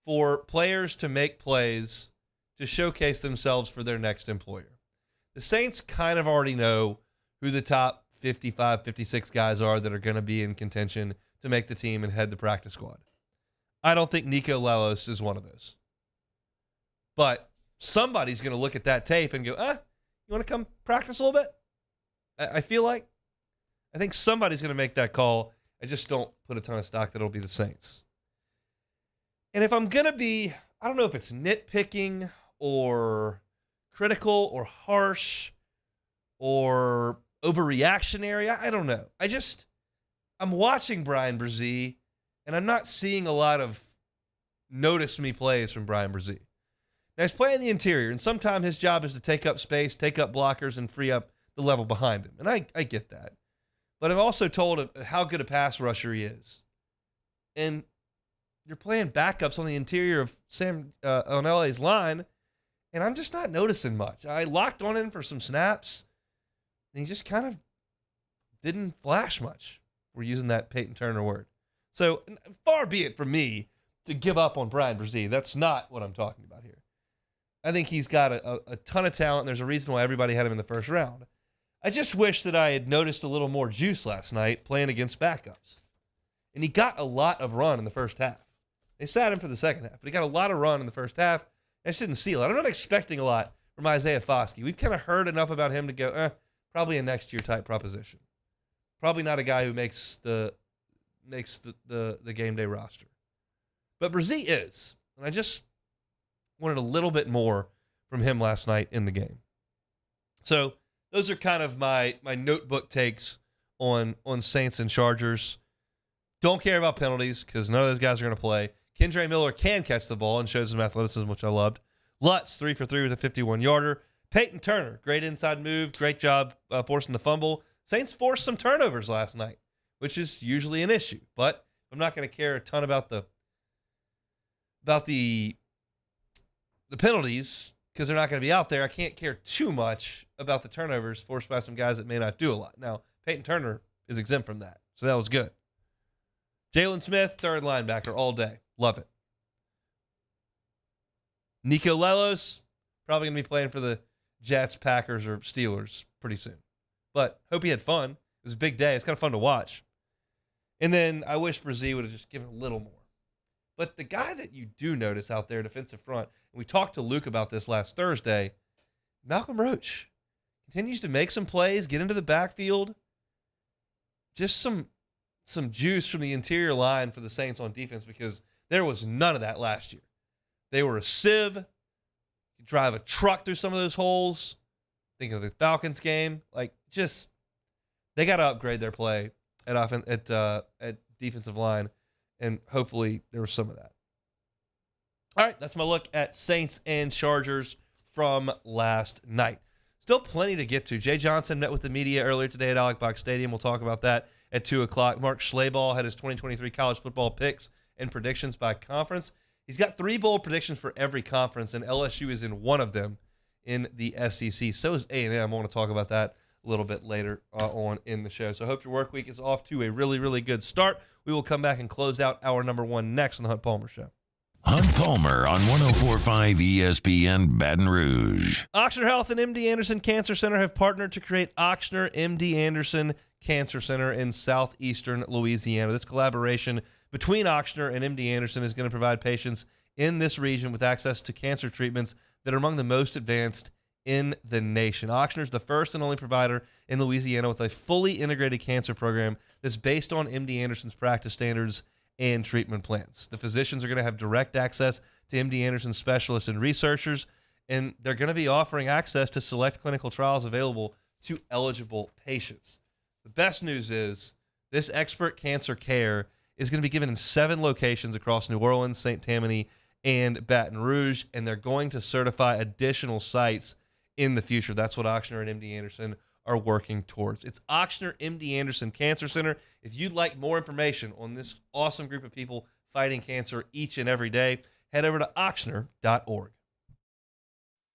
for players to make plays to showcase themselves for their next employer. The Saints kind of already know who the top 55, 56 guys are that are going to be in contention to make the team and head the practice squad. I don't think Nico Lalos is one of those. But somebody's going to look at that tape and go, you want to come practice a little bit? I think somebody's going to make that call. I just don't put a ton of stock that it'll be the Saints. And if I'm going to be, I don't know if it's nitpicking or critical or harsh or overreactionary. I don't know. I'm watching Brian Brzee, and I'm not seeing a lot of notice me plays from Brian Brzee. Now, he's playing the interior, and sometimes his job is to take up space, take up blockers, and free up the level behind him. And I get that. But I'm also told how good a pass rusher he is. And you're playing backups on the interior of on LA's line, and I'm just not noticing much. I locked on him for some snaps, and he just kind of didn't flash much. We're using that Peyton Turner word. So far be it from me to give up on Brian Brzee. That's not what I'm talking about here. I think he's got a ton of talent, and there's a reason why everybody had him in the first round. I just wish that I had noticed a little more juice last night playing against backups. And he got a lot of run in the first half. They sat him for the second half, but he got a lot of run in the first half. I just didn't see a lot. I'm not expecting a lot from Isaiah Foskey. We've kind of heard enough about him to go, probably a next year type proposition. Probably not a guy who makes the game day roster. But Brzee is. And I just wanted a little bit more from him last night in the game. So those are kind of my notebook takes on Saints and Chargers. Don't care about penalties because none of those guys are going to play. Kendre Miller can catch the ball and shows some athleticism, which I loved. Lutz, 3 for 3 with a 51-yarder. Peyton Turner, great inside move. Great job forcing the fumble. Saints forced some turnovers last night, which is usually an issue. But I'm not going to care a ton about the penalties because they're not going to be out there. I can't care too much about the turnovers forced by some guys that may not do a lot. Now, Peyton Turner is exempt from that, so that was good. Jalen Smith, third linebacker all day. Love it. Nico Lelos, probably going to be playing for the Jets, Packers, or Steelers pretty soon. But hope he had fun. It was a big day. It's kind of fun to watch. And then I wish Brzee would have just given a little more. But the guy that you do notice out there, defensive front, and we talked to Luke about this last Thursday, Malcolm Roach continues to make some plays, get into the backfield. Just some juice from the interior line for the Saints on defense because there was none of that last year. They were a sieve. You drive a truck through some of those holes. Thinking of the Falcons game, they got to upgrade their play at defensive line, and hopefully there was some of that. All right, that's my look at Saints and Chargers from last night. Still plenty to get to. Jay Johnson met with the media earlier today at Alec Box Stadium. We'll talk about that at 2 o'clock. Mark Schlabach had his 2023 college football picks and predictions by conference. He's got 3 bold predictions for every conference, and LSU is in one of them in the SEC. So is A&M. I want to talk about that a little bit later on in the show. So I hope your work week is off to a really, really good start. We will come back and close out hour number 1 next on the Hunt Palmer Show. Hunt Palmer on 104.5 ESPN Baton Rouge. Ochsner Health and MD Anderson Cancer Center have partnered to create Ochsner MD Anderson Cancer Center in southeastern Louisiana. This collaboration between Ochsner and MD Anderson is going to provide patients in this region with access to cancer treatments that are among the most advanced in the nation. Ochsner is the first and only provider in Louisiana with a fully integrated cancer program that's based on MD Anderson's practice standards and treatment plans. The physicians are going to have direct access to MD Anderson specialists and researchers, and they're going to be offering access to select clinical trials available to eligible patients. The best news is this expert cancer care is going to be given in 7 locations across New Orleans, St. Tammany, and Baton Rouge, and they're going to certify additional sites in the future. That's what Ochsner and MD Anderson are working towards. It's Ochsner MD Anderson Cancer Center. If you'd like more information on this awesome group of people fighting cancer each and every day, head over to ochsner.org.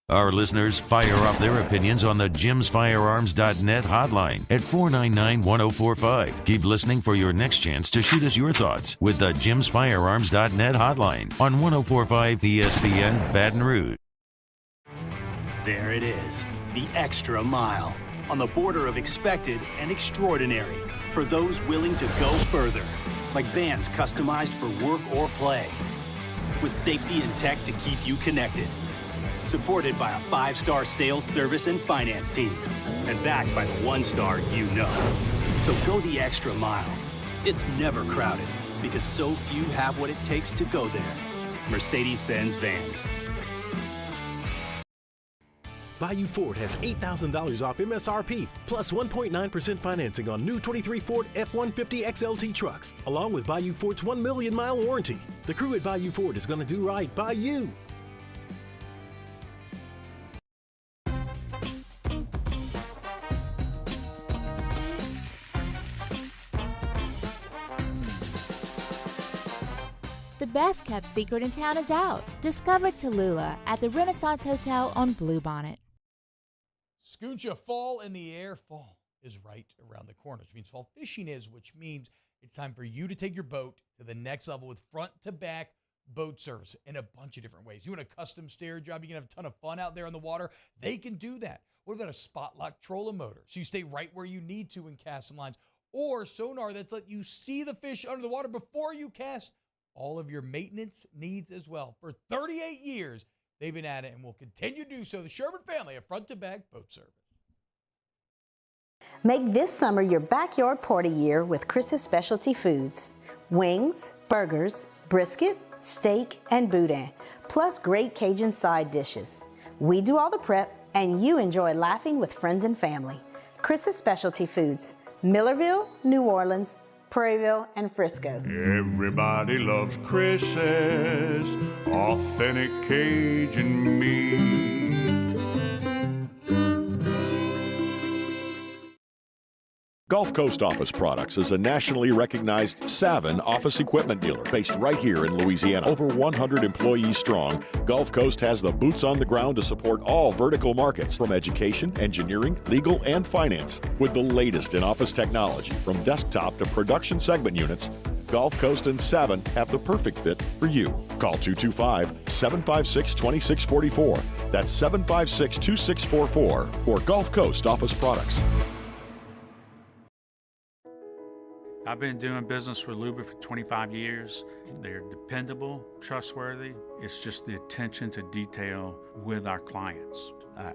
Our listeners fire off their opinions on the jimsfirearms.net hotline at 499-1045. Keep listening for your next chance to shoot us your thoughts with the jimsfirearms.net hotline on 104.5 ESPN Baton Rouge. There it is, the extra mile, on the border of expected and extraordinary for those willing to go further, like vans customized for work or play, with safety and tech to keep you connected. Supported by a 5-star sales, service, and finance team. And backed by the 1-star you know. So go the extra mile. It's never crowded because so few have what it takes to go there. Mercedes-Benz Vans. Bayou Ford has $8,000 off MSRP, plus 1.9% financing on new 23 Ford F-150 XLT trucks, along with Bayou Ford's 1 million mile warranty. The crew at Bayou Ford is going to do right by you. The best kept secret in town is out. Discover Tallulah at the Renaissance Hotel on Bluebonnet. Scooncha, fall in the air. Fall is right around the corner, which means fall fishing is, which means it's time for you to take your boat to the next level with front-to-back boat service in a bunch of different ways. You want a custom stair job, you can have a ton of fun out there on the water. They can do that. What about a spot lock trolling motor? So you stay right where you need to and cast some lines. Or sonar that's let you see the fish under the water before you cast. All of your maintenance needs as well. For 38 years, they've been at it and will continue to do so. The Sherman family of front-to-back boat service. Make this summer your backyard party year with Chris's Specialty Foods. Wings, burgers, brisket, steak, and boudin, plus great Cajun side dishes. We do all the prep, and you enjoy laughing with friends and family. Chris's Specialty Foods, Millerville, New Orleans, Prairieville, and Frisco. Everybody loves Chris's authentic Cajun meat. Gulf Coast Office Products is a nationally recognized Savin office equipment dealer based right here in Louisiana. Over 100 employees strong, Gulf Coast has the boots on the ground to support all vertical markets, from education, engineering, legal, and finance. With the latest in office technology, from desktop to production segment units, Gulf Coast and Savin have the perfect fit for you. Call 225-756-2644. That's 756-2644 for Gulf Coast Office Products. I've been doing business with Luba for 25 years. They're dependable, trustworthy. It's just the attention to detail with our clients.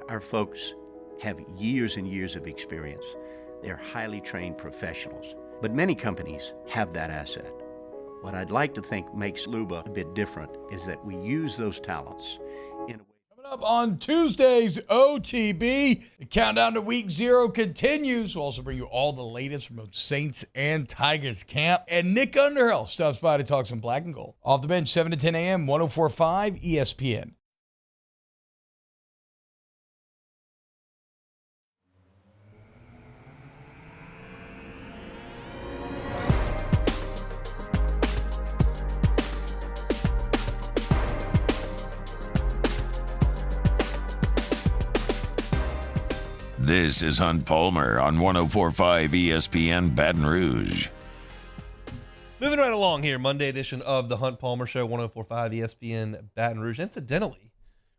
Our folks have years and years of experience. They're highly trained professionals, but many companies have that asset. What I'd like to think makes Luba a bit different is that we use those talents in a way. Up on Tuesday's OTB, the countdown to week 0 continues. We'll also bring you all the latest from both Saints and Tigers camp. And Nick Underhill stops by to talk some black and gold. Off the bench, 7 to 10 a.m., 104.5 ESPN. This is Hunt Palmer on 104.5 ESPN Baton Rouge. Moving right along here, Monday edition of the Hunt Palmer Show, 104.5 ESPN Baton Rouge. Incidentally,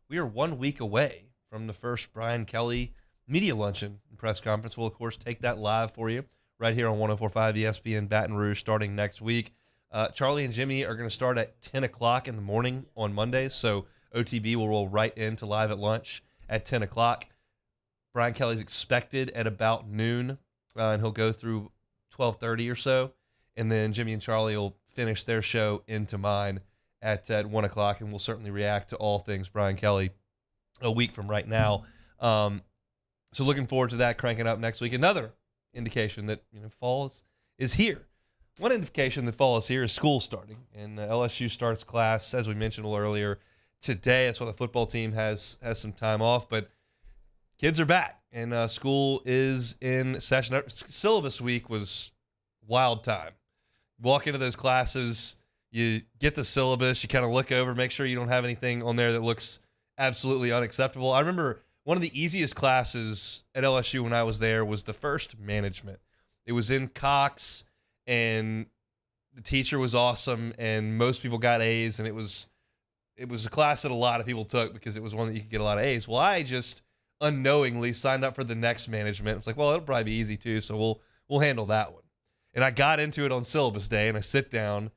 we are 1 week away from the first Brian Kelly media luncheon and press conference. We'll, of course, take that live for you right here on 104.5 ESPN Baton Rouge starting next week. Charlie and Jimmy are going to start at 10 o'clock in the morning on Mondays, so OTB will roll right into live at lunch at 10 o'clock. Brian Kelly's expected at about noon, and he'll go through 12:30 or so, and then Jimmy and Charlie will finish their show into mine at 1 o'clock, and we'll certainly react to all things Brian Kelly a week from right now. So looking forward to that cranking up next week. Another indication that fall is here. One indication that fall is here is school starting, and LSU starts class, as we mentioned a little earlier, today. That's why the football team has some time off, but kids are back, and school is in session. Syllabus week was wild time. Walk into those classes, you get the syllabus, you kind of look over, make sure you don't have anything on there that looks absolutely unacceptable. I remember one of the easiest classes at LSU when I was there was the first management. It was in Cox, and the teacher was awesome, and most people got A's, and it was a class that a lot of people took because it was one that you could get a lot of A's. Well, I just unknowingly signed up for the next management. It's like, well, it'll probably be easy too, so we'll handle that one. And I got into it on syllabus day, and I sit down,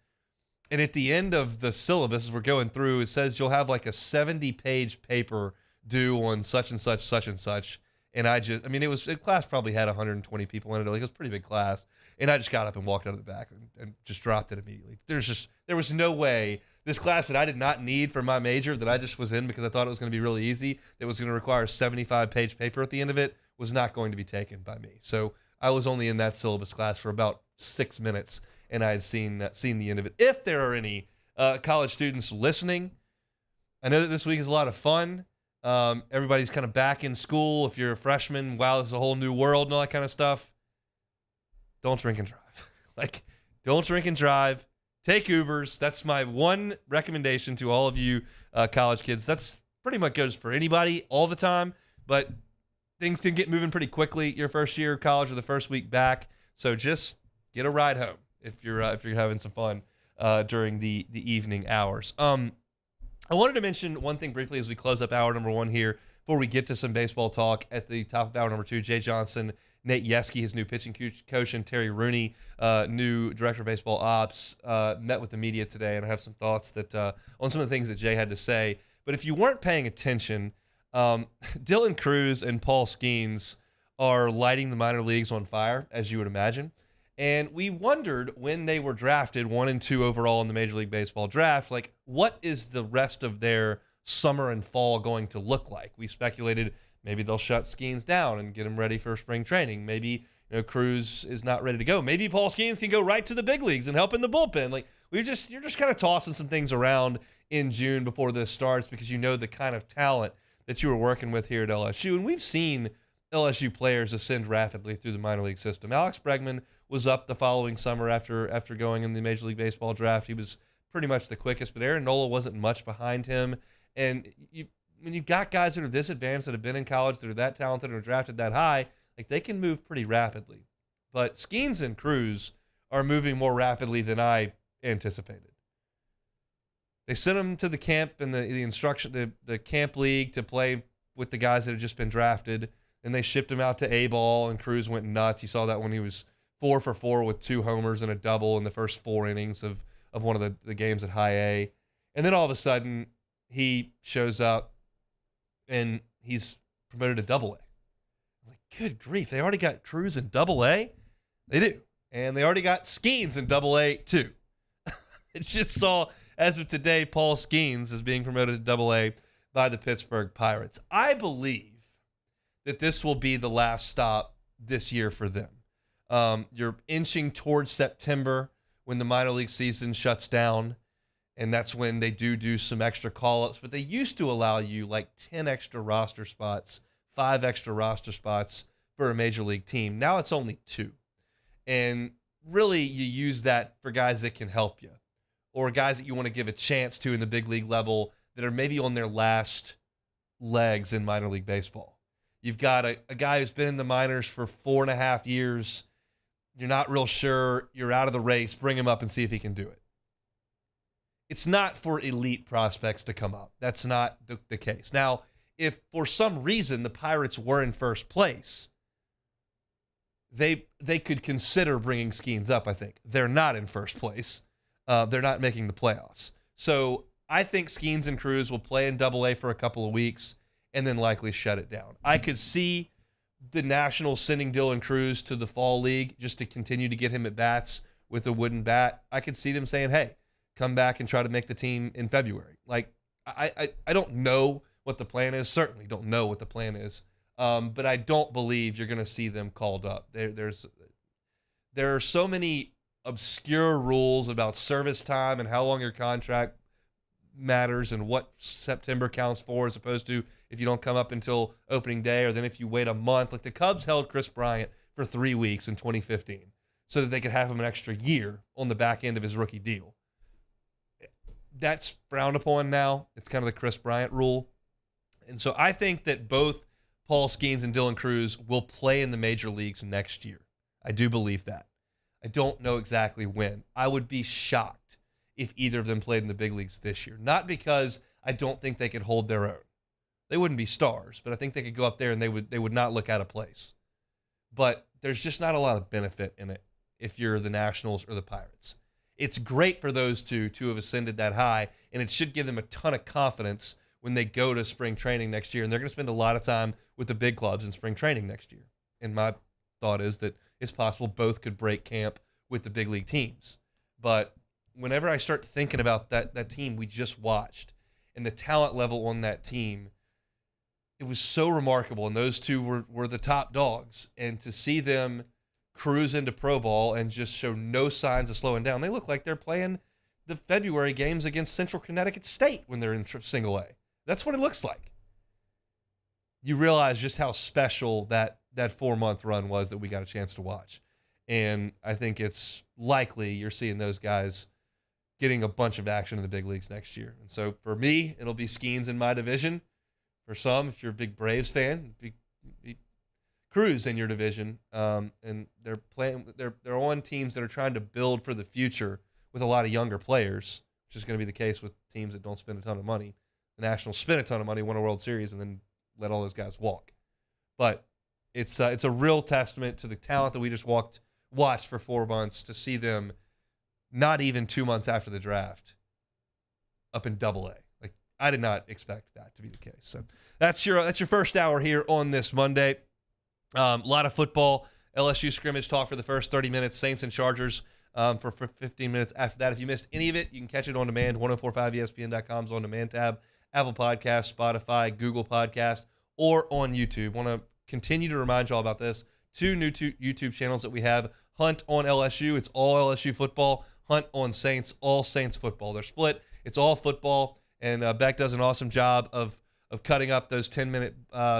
and at the end of the syllabus, as we're going through, it says you'll have like a 70-page paper due on such and such, such and such. And the class probably had 120 people in it. Like, it was a pretty big class. And I just got up and walked out of the back and just dropped it immediately. There was no way this class that I did not need for my major, that I just was in because I thought it was going to be really easy, that was going to require a 75-page paper at the end of it, was not going to be taken by me. So I was only in that syllabus class for about 6 minutes, and I had seen the end of it. If there are any college students listening, I know that this week is a lot of fun. Everybody's kind of back in school. If you're a freshman, wow, this is a whole new world and all that kind of stuff. Don't drink and drive. Don't drink and drive. Take Ubers. That's my one recommendation to all of you college kids. That's pretty much goes for anybody all the time, but things can get moving pretty quickly your first year of college or the first week back. So just get a ride home if you're having some fun during the evening hours. I wanted to mention one thing briefly as we close up hour number 1 here before we get to some baseball talk at the top of hour number 2. Jay Johnson, Nate Yeske, his new pitching coach, and Terry Rooney, new director of baseball ops, met with the media today, and I have some thoughts that on some of the things that Jay had to say. But if you weren't paying attention, Dylan Cruz and Paul Skeens are lighting the minor leagues on fire, as you would imagine. And we wondered when they were drafted 1 and 2 overall in the Major League Baseball draft, what is the rest of their summer and fall going to look like? We speculated Maybe they'll shut Skeens down and get him ready for spring training. Maybe Cruz is not ready to go. Maybe Paul Skeens can go right to the big leagues and help in the bullpen. Like you're just kind of tossing some things around in June before this starts because you know the kind of talent that you were working with here at LSU. And we've seen LSU players ascend rapidly through the minor league system. Alex Bregman was up the following summer after going in the Major League Baseball draft. He was pretty much the quickest, but Aaron Nola wasn't much behind him. And when you've got guys that are this advanced, that have been in college, that are that talented, and are drafted that high, like they can move pretty rapidly. But Skeens and Cruz are moving more rapidly than I anticipated. They sent him to the camp and the camp league to play with the guys that had just been drafted. And they shipped him out to A-ball, and Cruz went nuts. You saw that when he was 4 for 4 with 2 homers and a double in the first 4 innings of one of the games at High A. And then all of a sudden, he shows up, and he's promoted to Double A. I was like, good grief, they already got Cruz in Double A? They do. And they already got Skeens in Double A, too. It just saw, as of today, Paul Skeens is being promoted to Double A by the Pittsburgh Pirates. I believe that this will be the last stop this year for them. You're inching towards September when the minor league season shuts down, and that's when they do some extra call-ups. But they used to allow you like 10 extra roster spots, 5 extra roster spots for a major league team. Now it's only 2. And really you use that for guys that can help you or guys that you want to give a chance to in the big league level that are maybe on their last legs in minor league baseball. You've got a guy who's been in the minors for 4.5 years. You're not real sure. You're out of the race. Bring him up and see if he can do it. It's not for elite prospects to come up. That's not the case. Now, if for some reason the Pirates were in first place, they could consider bringing Skeens up, I think. They're not in first place. They're not making the playoffs. So I think Skeens and Cruz will play in Double A for a couple of weeks and then likely shut it down. I could see the Nationals sending Dylan Cruz to the Fall League just to continue to get him at bats with a wooden bat. I could see them saying, hey, come back and try to make the team in February. Like, I don't know what the plan is. Certainly don't know what the plan is. But I don't believe you're going to see them called up. There are so many obscure rules about service time and how long your contract matters and what September counts for as opposed to if you don't come up until opening day or then if you wait a month. Like the Cubs held Chris Bryant for 3 weeks in 2015 so that they could have him an extra year on the back end of his rookie deal. That's frowned upon now. It's kind of the Chris Bryant rule. And so I think that both Paul Skeens and Dylan Cruz will play in the major leagues next year. I do believe that. I don't know exactly when. I would be shocked if either of them played in the big leagues this year. Not because I don't think they could hold their own. They wouldn't be stars, but I think they could go up there and they would not look out of place. But there's just not a lot of benefit in it if you're the Nationals or the Pirates. It's great for those two to have ascended that high, and it should give them a ton of confidence when they go to spring training next year. And they're going to spend a lot of time with the big clubs in spring training next year. And my thought is that it's possible both could break camp with the big league teams. But whenever I start thinking about that team we just watched and the talent level on that team, it was so remarkable. And those two were the top dogs. And to see them cruise into pro ball and just show no signs of slowing down, they look like they're playing the February games against Central Connecticut State when they're in single A. That's what it looks like. You realize just how special that 4-month run was that we got a chance to watch. And I think it's likely you're seeing those guys getting a bunch of action in the big leagues next year. And so for me, it'll be Skeens in my division. For some, if you're a big Braves fan, be Cruz in your division. And they're on teams that are trying to build for the future with a lot of younger players, which is going to be the case with teams that don't spend a ton of money. The Nationals spent a ton of money, won a World Series, and then let all those guys walk. But it's a real testament to the talent that we just watched for 4 months to see them not even 2 months after the draft up in Double A. Like, I did not expect that to be the case. So that's your first hour here on this Monday. A lot of football, LSU scrimmage talk for the first 30 minutes, Saints and Chargers for 15 minutes after that. If you missed any of it, you can catch it on demand, 1045ESPN.com's on demand tab, Apple Podcasts, Spotify, Google Podcast, or on YouTube. Want to continue to remind y'all about this. 2 new YouTube channels that we have. Hunt on LSU, it's all LSU football. Hunt on Saints, all Saints football. They're split. It's all football, and Beck does an awesome job of cutting up those 10-minute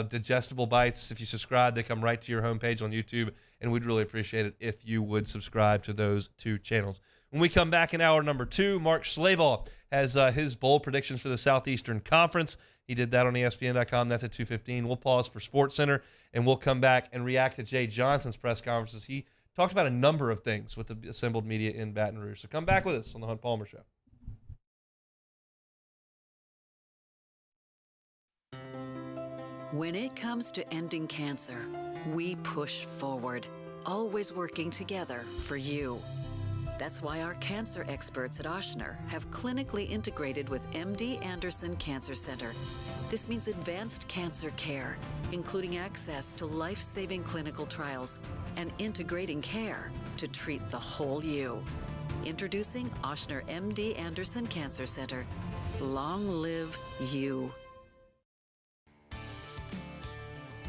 digestible bites. If you subscribe, they come right to your homepage on YouTube, and we'd really appreciate it if you would subscribe to those 2 channels. When we come back in hour number 2, Mark Schlabach has his bowl predictions for the Southeastern Conference. He did that on ESPN.com. That's at 2:15. We'll pause for SportsCenter, and we'll come back and react to Jay Johnson's press conferences. He talked about a number of things with the assembled media in Baton Rouge. So come back with us on the Hunt Palmer Show. When it comes to ending cancer, we push forward, always working together for you. That's why our cancer experts at Ochsner have clinically integrated with MD Anderson Cancer Center. This means advanced cancer care, including access to life-saving clinical trials and integrating care to treat the whole you. Introducing Ochsner MD Anderson Cancer Center. Long live you.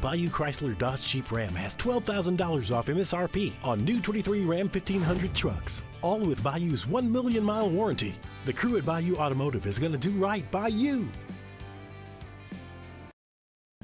Bayou Chrysler Dodge Jeep Ram has $12,000 off MSRP on new 23 Ram 1500 trucks, all with Bayou's 1 million mile warranty. The crew at Bayou Automotive is going to do right by you.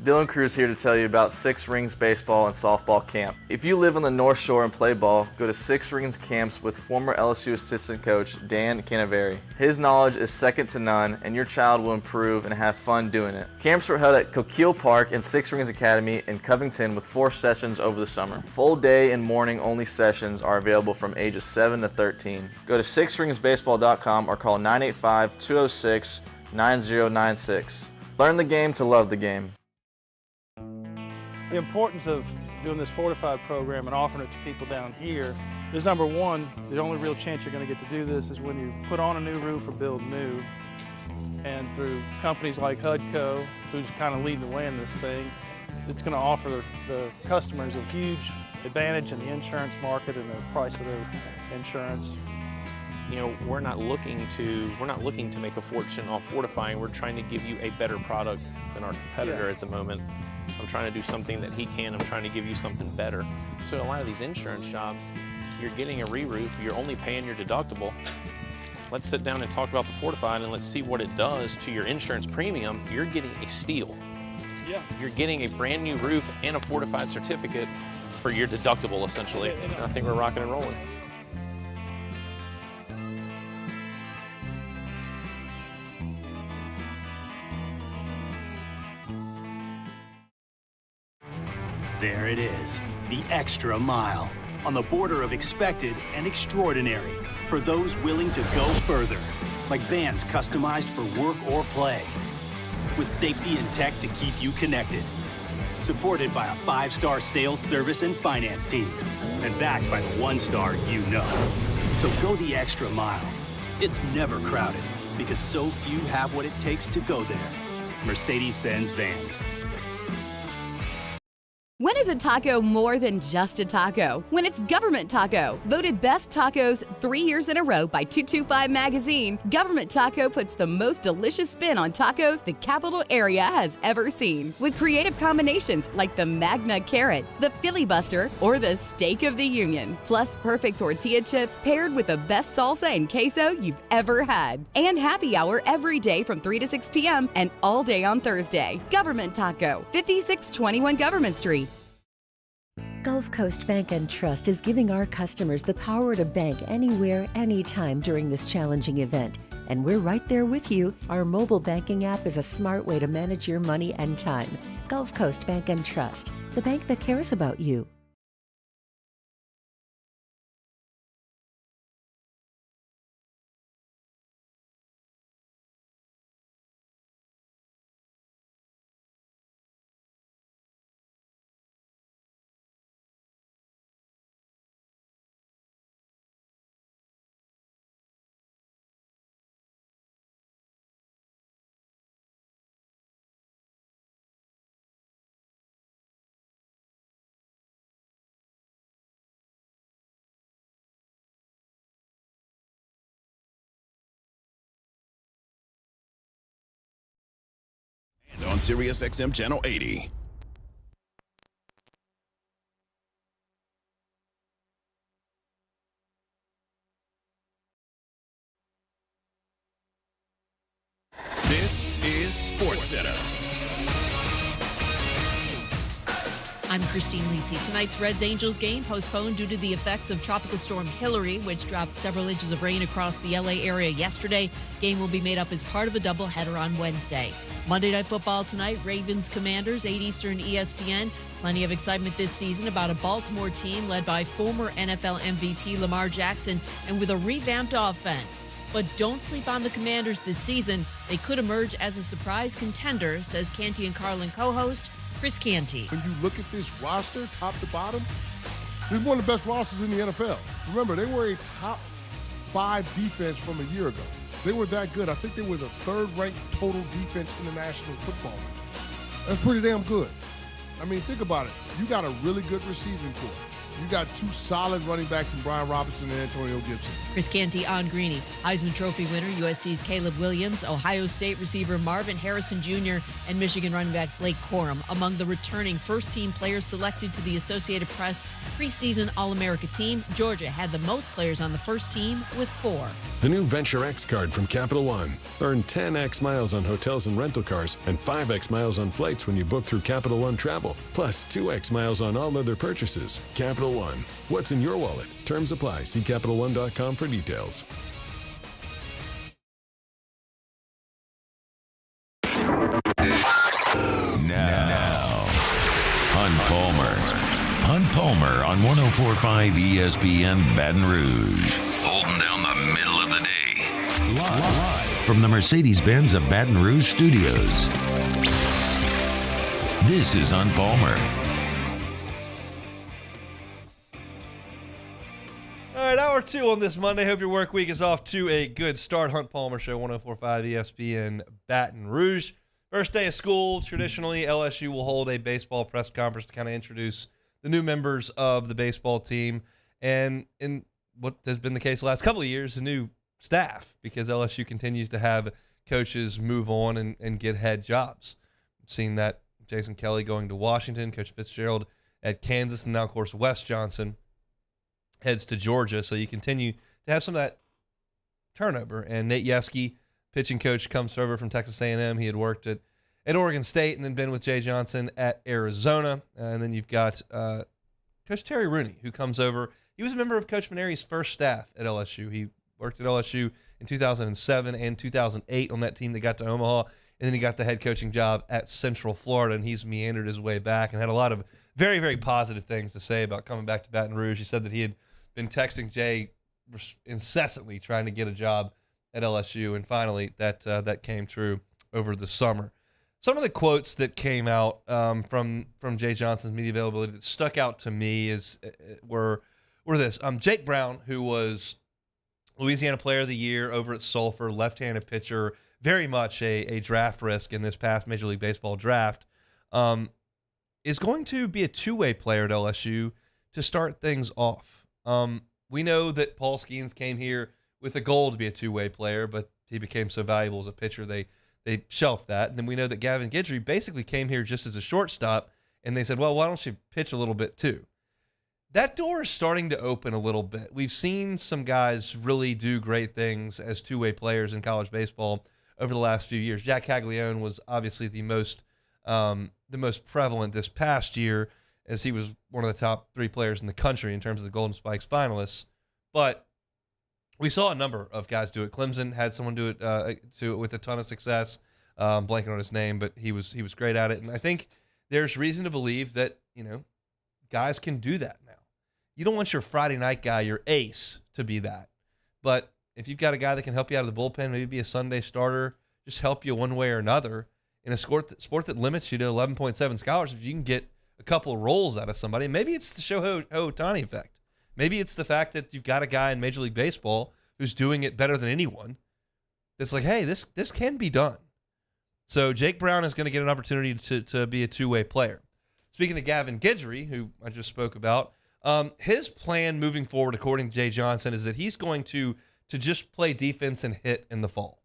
Dylan Cruz here to tell you about Six Rings Baseball and Softball Camp. If you live on the North Shore and play ball, go to Six Rings Camps with former LSU assistant coach Dan Canaveri. His knowledge is second to none, and your child will improve and have fun doing it. Camps were held at Coquille Park and Six Rings Academy in Covington with 4 sessions over the summer. Full day and morning only sessions are available from ages 7 to 13. Go to sixringsbaseball.com or call 985-206-9096. Learn the game to love the game. The importance of doing this fortified program and offering it to people down here is, number one, the only real chance you're going to get to do this is when you put on a new roof or build new. And through companies like HUDCO, who's kind of leading the way in this thing, it's going to offer the customers a huge advantage in the insurance market and the price of their insurance. You know, we're not looking to make a fortune off fortifying. We're trying to give you a better product than our competitor at the moment. I'm trying to do something that he can. I'm trying to give you something better. So a lot of these insurance jobs, you're getting a re-roof, you're only paying your deductible. Let's sit down and talk about the fortified and let's see what it does to your insurance premium. You're getting a steal. Yeah. You're getting a brand new roof and a fortified certificate for your deductible, essentially. I think we're rocking and rolling. There it is, the extra mile, on the border of expected and extraordinary, for those willing to go further, like vans customized for work or play, with safety and tech to keep you connected, supported by a 5-star sales, service, and finance team, and backed by the 1-star you know. So go the extra mile. It's never crowded, because so few have what it takes to go there. Mercedes-Benz Vans. When is a taco more than just a taco? When it's Government Taco. Voted best tacos 3 years in a row by 225 Magazine, Government Taco puts the most delicious spin on tacos the capital area has ever seen. With creative combinations like the Magna Carrot, the Filibuster, or the Steak of the Union. Plus perfect tortilla chips paired with the best salsa and queso you've ever had. And happy hour every day from 3 to 6 p.m. and all day on Thursday. Government Taco, 5621 Government Street. Gulf Coast Bank and Trust is giving our customers the power to bank anywhere, anytime during this challenging event. And we're right there with you. Our mobile banking app is a smart way to manage your money and time. Gulf Coast Bank and Trust, the bank that cares about you. on SiriusXM Channel 80. This is SportsCenter. I'm Christine Lisi. Tonight's Reds-Angels game postponed due to the effects of Tropical Storm Hillary, which dropped several inches of rain across the LA area yesterday. Game will be made up as part of a doubleheader on Wednesday. Monday Night Football tonight, Ravens-Commanders, 8 Eastern, ESPN. Plenty of excitement this season about a Baltimore team led by former NFL MVP Lamar Jackson and with a revamped offense. But don't sleep on the Commanders this season. They could emerge as a surprise contender, says Canty and Carlin co-host Chris Canty. When you look at this roster, top to bottom, this is one of the best rosters in the NFL. Remember, they were a top 5 defense from a year ago. They were that good. I think they were the 3rd-ranked total defense in the National Football League. That's pretty damn good. I mean, think about it. You got a really good receiving corps. You got 2 solid running backs in Brian Robinson and Antonio Gibson. Chris Canty on Greeny. Heisman Trophy winner USC's Caleb Williams, Ohio State receiver Marvin Harrison Jr., and Michigan running back Blake Corum among the returning first-team players selected to the Associated Press preseason All-America team. Georgia had the most players on the first team with 4. The new Venture X card from Capital One. Earn 10x miles on hotels and rental cars and 5x miles on flights when you book through Capital One Travel, plus 2x miles on all other purchases. Capital One. What's in your wallet? Terms apply. See CapitalOne.com for details. Now, Hunt Palmer on 104.5 ESPN Baton Rouge. Holding down the middle of the day. Live from the Mercedes-Benz of Baton Rouge studios. This is Hunt Palmer. All right, hour 2 on this Monday. Hope your work week is off to a good start. Hunt Palmer Show, 104.5 ESPN Baton Rouge. First day of school, traditionally, LSU will hold a baseball press conference to kind of introduce the new members of the baseball team. And in what has been the case the last couple of years, the new staff, because LSU continues to have coaches move on and get head jobs. Seen that Jason Kelly going to Washington, Coach Fitzgerald at Kansas, and now, of course, Wes Johnson heads to Georgia. So you continue to have some of that turnover. And Nate Yeske, pitching coach, comes over from Texas A&M. He had worked at Oregon State and then been with Jay Johnson at Arizona. And then you've got Coach Terry Rooney, who comes over. He was a member of Coach Maneri's first staff at LSU. He worked at LSU in 2007 and 2008 on that team that got to Omaha. And then he got the head coaching job at Central Florida, and he's meandered his way back and had a lot of very, very positive things to say about coming back to Baton Rouge. He said that he had been texting Jay incessantly trying to get a job at LSU, and finally that came true over the summer. Some of the quotes that came out from Jay Johnson's media availability that stuck out to me were this. Jake Brown, who was Louisiana Player of the Year over at Sulphur, left-handed pitcher, very much a draft risk in this past Major League Baseball draft, is going to be a two-way player at LSU to start things off. We know that Paul Skeens came here with a goal to be a two-way player, but he became so valuable as a pitcher they shelved that. And then we know that Gavin Guidry basically came here just as a shortstop, and they said, well, why don't you pitch a little bit too? That door is starting to open a little bit. We've seen some guys really do great things as two-way players in college baseball over the last few years. Jack Caglione was obviously the most prevalent this past year, as he was one of the top 3 players in the country in terms of the Golden Spikes finalists. But we saw a number of guys do it. Clemson had someone do it with a ton of success. Blanking on his name, but he was great at it. And I think there's reason to believe that guys can do that now. You don't want your Friday night guy, your ace, to be that. But if you've got a guy that can help you out of the bullpen, maybe be a Sunday starter, just help you one way or another, in a sport that limits you to 11.7 scholarships, you can get a couple of rolls out of somebody. Maybe it's the Shohei Ohtani effect. Maybe it's the fact that you've got a guy in Major League Baseball who's doing it better than anyone. That's like, hey, this can be done. So Jake Brown is going to get an opportunity to be a two-way player. Speaking of Gavin Guidry, who I just spoke about, his plan moving forward, according to Jay Johnson, is that he's going to just play defense and hit in the fall.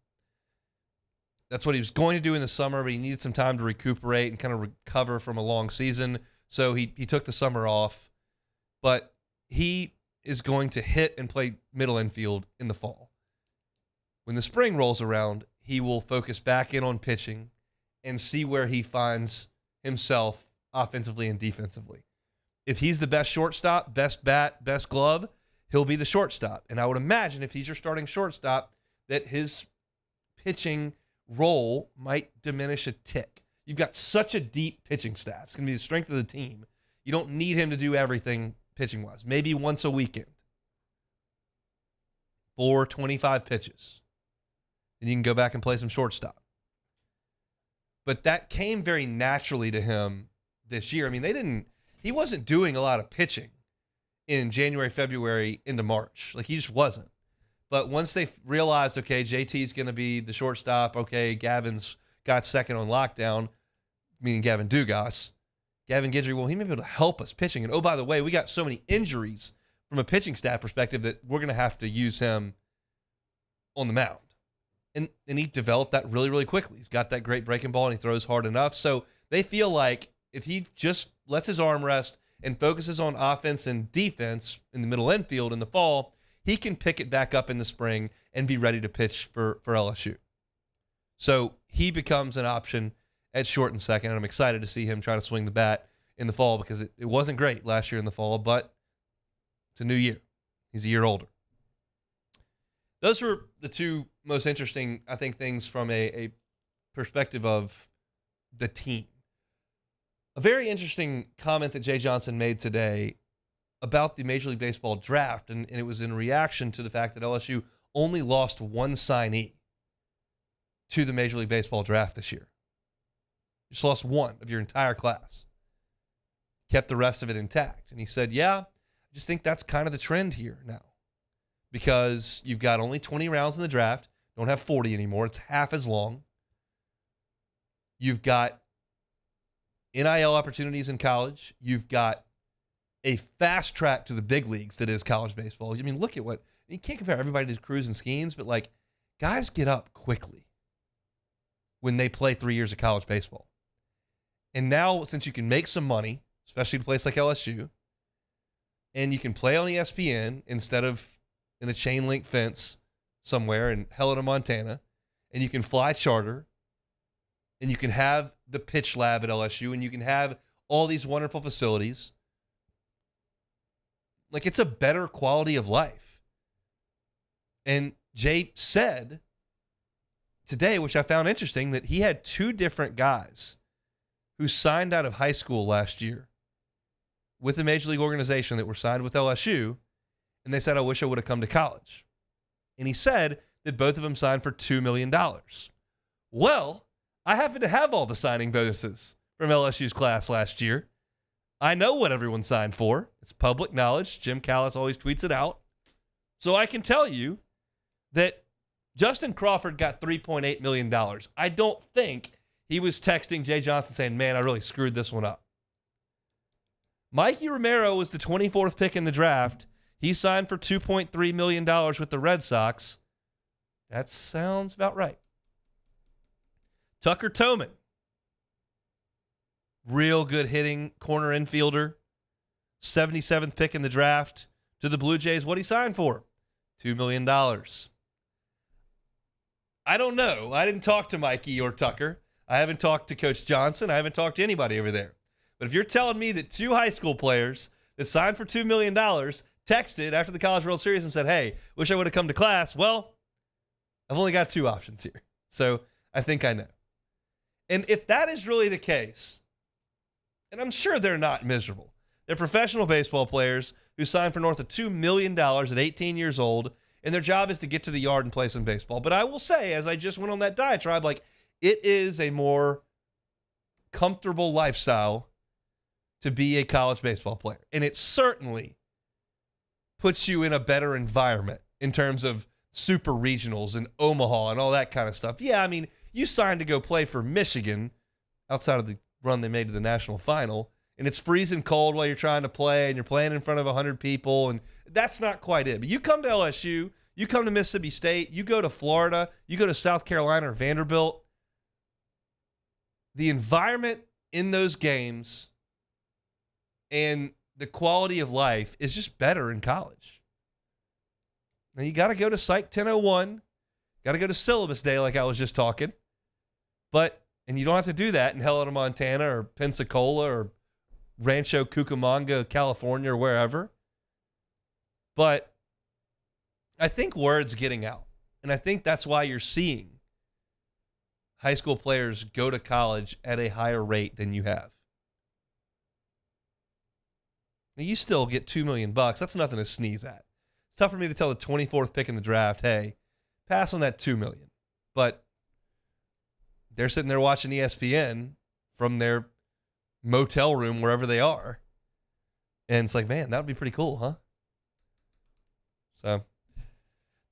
That's what he was going to do in the summer, but he needed some time to recuperate and kind of recover from a long season. So he took the summer off. But he is going to hit and play middle infield in the fall. When the spring rolls around, he will focus back in on pitching and see where he finds himself offensively and defensively. If he's the best shortstop, best bat, best glove, he'll be the shortstop. And I would imagine if he's your starting shortstop, that his pitching role might diminish a tick. You've got such a deep pitching staff. It's going to be the strength of the team. You don't need him to do everything pitching-wise. Maybe once a weekend. 25 pitches. Then you can go back and play some shortstop. But that came very naturally to him this year. I mean, he wasn't doing a lot of pitching in January, February into March. Like, he just wasn't. But once they realized, okay, JT's going to be the shortstop, okay, Gavin's got second on lockdown, meaning Gavin Dugas. Gavin Guidry, well, he may be able to help us pitching. And, oh, by the way, we got so many injuries from a pitching staff perspective that we're going to have to use him on the mound. And he developed that really, really quickly. He's got that great breaking ball, and he throws hard enough. So they feel like if he just lets his arm rest and focuses on offense and defense in the middle infield in the fall, he can pick it back up in the spring and be ready to pitch for LSU. So he becomes an option at short and second, and I'm excited to see him try to swing the bat in the fall because it wasn't great last year in the fall, but it's a new year. He's a year older. Those were the two most interesting, I think, things from a perspective of the team. A very interesting comment that Jay Johnson made today about the Major League Baseball draft, and it was in reaction to the fact that LSU only lost one signee to the Major League Baseball draft this year. You just lost one of your entire class. Kept the rest of it intact. And he said, yeah, I just think that's kind of the trend here now. Because you've got only 20 rounds in the draft. Don't have 40 anymore. It's half as long. You've got NIL opportunities in college. You've got a fast track to the big leagues that is college baseball. I mean, look at what, you can't compare everybody to Cruz and Skeens, but like, guys get up quickly when they play 3 years of college baseball. And now, since you can make some money, especially at a place like LSU, and you can play on ESPN instead of in a chain link fence somewhere in Helena, Montana, and you can fly charter, and you can have the pitch lab at LSU, and you can have all these wonderful facilities. Like, it's a better quality of life. And Jay said today, which I found interesting, that he had two different guys who signed out of high school last year with a major league organization that were signed with LSU, and they said, I wish I would have come to college. And he said that both of them signed for $2 million. Well, I happen to have all the signing bonuses from LSU's class last year. I know what everyone signed for. It's public knowledge. Jim Callis always tweets it out. So I can tell you that Justin Crawford got $3.8 million. I don't think he was texting Jay Johnson saying, man, I really screwed this one up. Mikey Romero was the 24th pick in the draft. He signed for $2.3 million with the Red Sox. That sounds about right. Tucker Toman, real good hitting corner infielder, 77th pick in the draft to the Blue Jays. What'd he sign for? $2 million. I don't know. I didn't talk to Mikey or Tucker. I haven't talked to Coach Johnson. I haven't talked to anybody over there. But if you're telling me that two high school players that signed for $2 million texted after the College World Series and said, hey, wish I would have come to class, well, I've only got two options here. So I think I know. And if that is really the case, and I'm sure they're not miserable. They're professional baseball players who signed for north of $2 million at 18 years old, and their job is to get to the yard and play some baseball. But I will say, as I just went on that diatribe, like, it is a more comfortable lifestyle to be a college baseball player. And it certainly puts you in a better environment in terms of super regionals and Omaha and all that kind of stuff. Yeah, I mean, you signed to go play for Michigan outside of the run they made to the national final, and it's freezing cold while you're trying to play, and you're playing in front of 100 people, and that's not quite it. But you come to LSU, you come to Mississippi State, you go to Florida, you go to South Carolina or Vanderbilt, the environment in those games and the quality of life is just better in college. Now, you got to go to Psych 1001, got to go to syllabus day like I was just talking, and you don't have to do that in Helena, Montana, or Pensacola, or Rancho Cucamonga, California, or wherever. But I think word's getting out, and I think that's why you're seeing high school players go to college at a higher rate than you have. Now, you still get $2 million. That's nothing to sneeze at. It's tough for me to tell the 24th pick in the draft, hey, pass on that $2 million. But they're sitting there watching ESPN from their motel room, wherever they are. And it's like, man, that would be pretty cool, huh? So,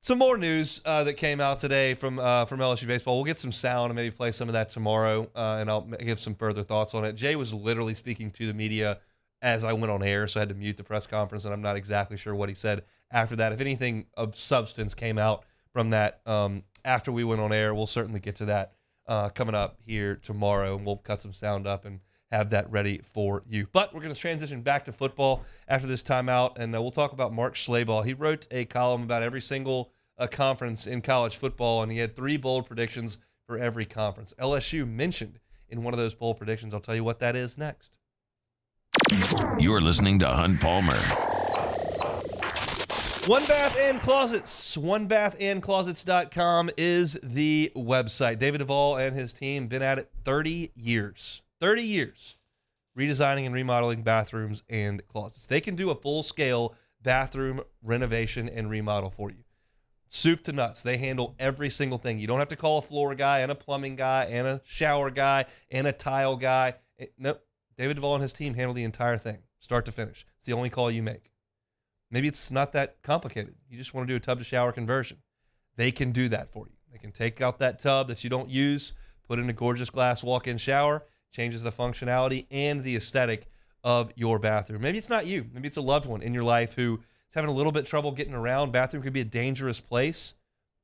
some more news that came out today from LSU baseball. We'll get some sound and maybe play some of that tomorrow, and I'll give some further thoughts on it. Jay was literally speaking to the media as I went on air, so I had to mute the press conference, and I'm not exactly sure what he said after that. If anything of substance came out from that after we went on air, we'll certainly get to that coming up here tomorrow, and we'll cut some sound up and have that ready for you. But we're going to transition back to football after this timeout, and we'll talk about Mark Schlabach. He wrote a column about every single conference in college football, and he had 3 bold predictions for every conference. LSU mentioned in one of those bold predictions. I'll tell you what that is next. You're listening to Hunt Palmer. One Bath and Closets. OneBathAndClosets.com is the website. David Duvall and his team been at it 30 years. 30 years redesigning and remodeling bathrooms and closets. They can do a full-scale bathroom renovation and remodel for you. Soup to nuts. They handle every single thing. You don't have to call a floor guy and a plumbing guy and a shower guy and a tile guy. Nope. David Duvall and his team handle the entire thing, start to finish. It's the only call you make. Maybe it's not that complicated. You just want to do a tub-to-shower conversion. They can do that for you. They can take out that tub that you don't use, put in a gorgeous glass walk-in shower, changes the functionality and the aesthetic of your bathroom. Maybe it's not you. Maybe it's a loved one in your life who is having a little bit of trouble getting around. Bathroom could be a dangerous place,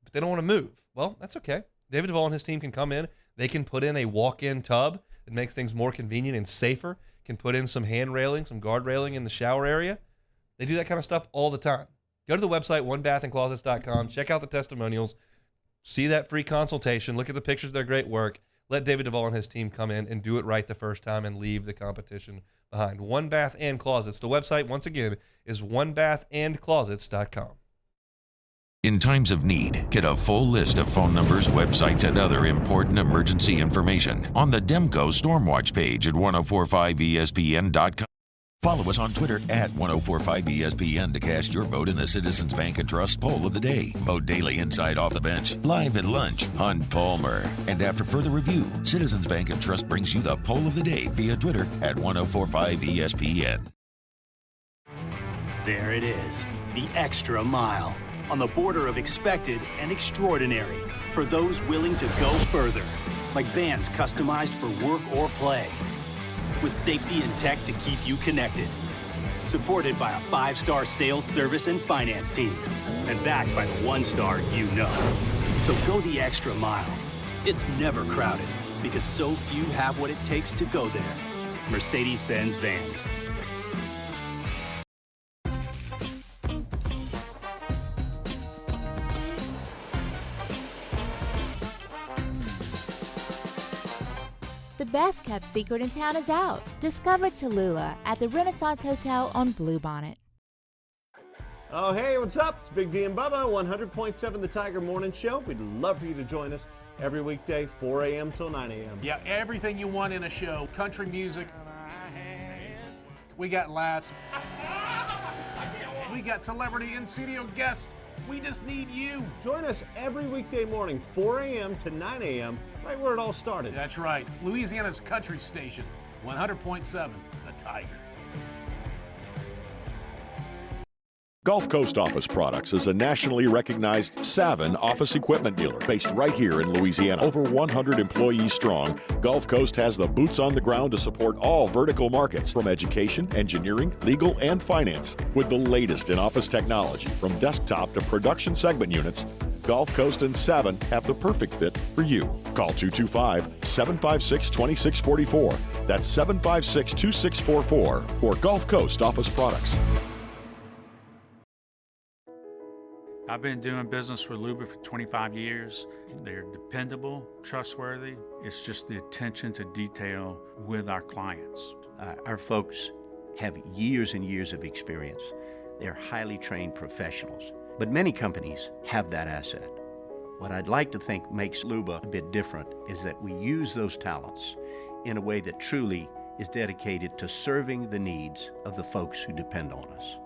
but they don't want to move. Well, that's okay. David Duvall and his team can come in. They can put in a walk-in tub that makes things more convenient and safer, can put in some hand railing, some guard railing in the shower area. They do that kind of stuff all the time. Go to the website, OneBathAndClosets.com. Check out the testimonials. See that free consultation. Look at the pictures of their great work. Let David Duvall and his team come in and do it right the first time and leave the competition behind. One Bath and Closets. The website, once again, is OneBathAndClosets.com. In times of need, get a full list of phone numbers, websites, and other important emergency information on the Demco Stormwatch page at 1045ESPN.com. Follow us on Twitter at 1045ESPN to cast your vote in the Citizens Bank and Trust Poll of the Day. Vote daily inside Off the Bench, live at lunch, Hunt Palmer. And after further review, Citizens Bank and Trust brings you the Poll of the Day via Twitter at 1045ESPN. There it is, the extra mile. On the border of expected and extraordinary for those willing to go further, like vans customized for work or play, with safety and tech to keep you connected, supported by a 5-star sales, service, and finance team, and backed by the 1-star you know. So go the extra mile. It's never crowded because so few have what it takes to go there. Mercedes-Benz Vans. The best kept secret in town is out. Discover Tallulah at the Renaissance Hotel on Bluebonnet. Oh, hey, what's up? It's Big D and Bubba, 100.7 The Tiger Morning Show. We'd love for you to join us every weekday, 4 a.m. till 9 a.m. Yeah, everything you want in a show. Country music. We got laughs. We got celebrity in-studio guests. We just need you. Join us every weekday morning, 4 a.m. to 9 a.m., right where it all started. That's right. Louisiana's country station, 100.7 The Tiger. Gulf Coast Office Products is a nationally recognized Savin office equipment dealer based right here in Louisiana. Over 100 employees strong, Gulf Coast has the boots on the ground to support all vertical markets from education, engineering, legal, and finance. With the latest in office technology, from desktop to production segment units, Gulf Coast and Savin have the perfect fit for you. Call 225-756-2644. That's 756-2644 for Gulf Coast Office Products. I've been doing business with Luba for 25 years. They're dependable, trustworthy. It's just the attention to detail with our clients. Our folks have years and years of experience. They're highly trained professionals. But many companies have that asset. What I'd like to think makes Luba a bit different is that we use those talents in a way that truly is dedicated to serving the needs of the folks who depend on us.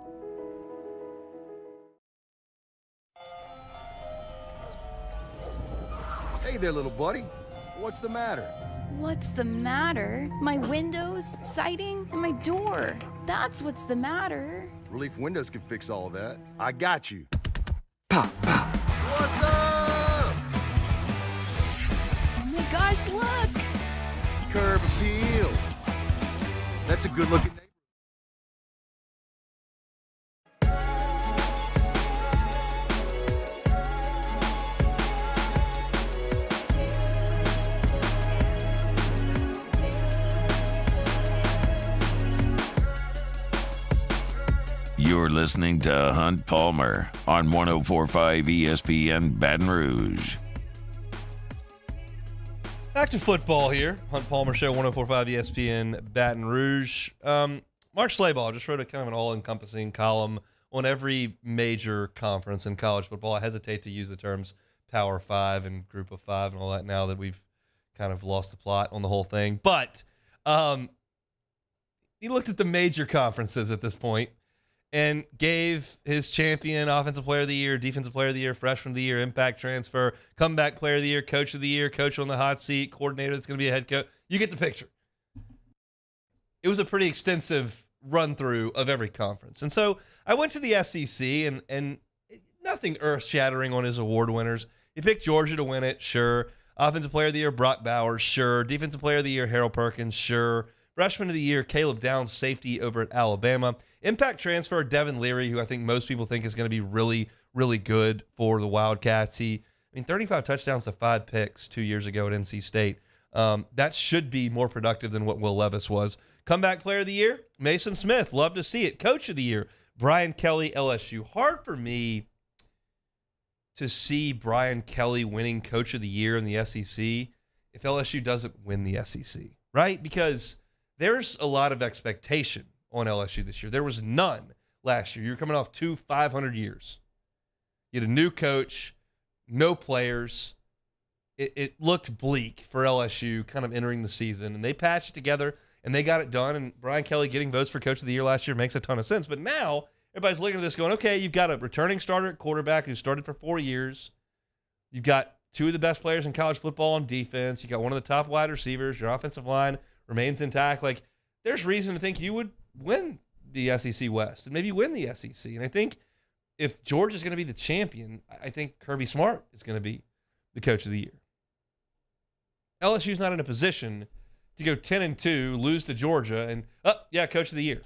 Hey there, little buddy. What's the matter? What's the matter? My windows, siding, and my door. That's what's the matter. Relief Windows can fix all of that. I got you. Pop, pop. What's up? Oh my gosh, look! Curb appeal. That's a good-looking neighborhood. You're listening to Hunt Palmer on 104.5 ESPN Baton Rouge. Back to football here. Hunt Palmer Show, 104.5 ESPN Baton Rouge. Mark Slabaugh just wrote a kind of an all-encompassing column on every major conference in college football. I hesitate to use the terms Power 5 and Group of 5 and all that now that we've kind of lost the plot on the whole thing. But he looked at the major conferences at this point and gave his champion Offensive Player of the Year, Defensive Player of the Year, Freshman of the Year, Impact Transfer, Comeback Player of the Year, Coach of the Year, Coach on the hot seat, Coordinator that's going to be a head coach. You get the picture. It was a pretty extensive run-through of every conference. And so I went to the SEC, and nothing earth-shattering on his award winners. He picked Georgia to win it, sure. Offensive Player of the Year, Brock Bowers, sure. Defensive Player of the Year, Harold Perkins, sure. Freshman of the Year, Caleb Downs, safety over at Alabama. Impact Transfer, Devin Leary, who I think most people think is going to be really, really good for the Wildcats. 35 touchdowns to 5 picks 2 years ago at NC State. That should be more productive than what Will Levis was. Comeback Player of the Year, Mason Smith. Love to see it. Coach of the Year, Brian Kelly, LSU. Hard for me to see Brian Kelly winning Coach of the Year in the SEC if LSU doesn't win the SEC, right? Because there's a lot of expectation on LSU this year. There was none last year. You were coming off 2 500 years. You had a new coach, no players. It looked bleak for LSU kind of entering the season, and they patched it together, and they got it done, and Brian Kelly getting votes for Coach of the Year last year makes a ton of sense. But now everybody's looking at this going, okay, you've got a returning starter at quarterback who started for 4 years. You've got 2 of the best players in college football on defense. You got one of the top wide receivers. Your offensive line remains intact. Like, there's reason to think you would win the SEC West and maybe win the SEC. And I think if Georgia is going to be the champion, I think Kirby Smart is going to be the Coach of the Year. LSU's not in a position to go 10-2, lose to Georgia, and, Coach of the Year.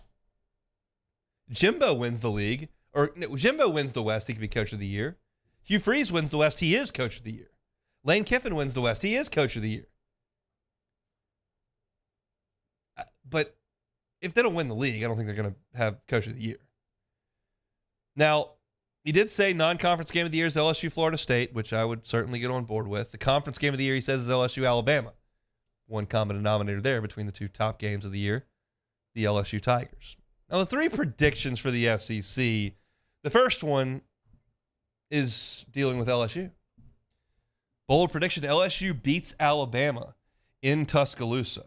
Jimbo wins the league, or no, Jimbo wins the West, he could be Coach of the Year. Hugh Freeze wins the West, he is Coach of the Year. Lane Kiffin wins the West, he is Coach of the Year. But if they don't win the league, I don't think they're going to have Coach of the Year. Now, he did say non-conference game of the year is LSU Florida State, which I would certainly get on board with. The conference game of the year, he says, is LSU Alabama. One common denominator there between the 2 top games of the year, the LSU Tigers. Now, the 3 predictions for the SEC, the first one is dealing with LSU. Bold prediction, LSU beats Alabama in Tuscaloosa.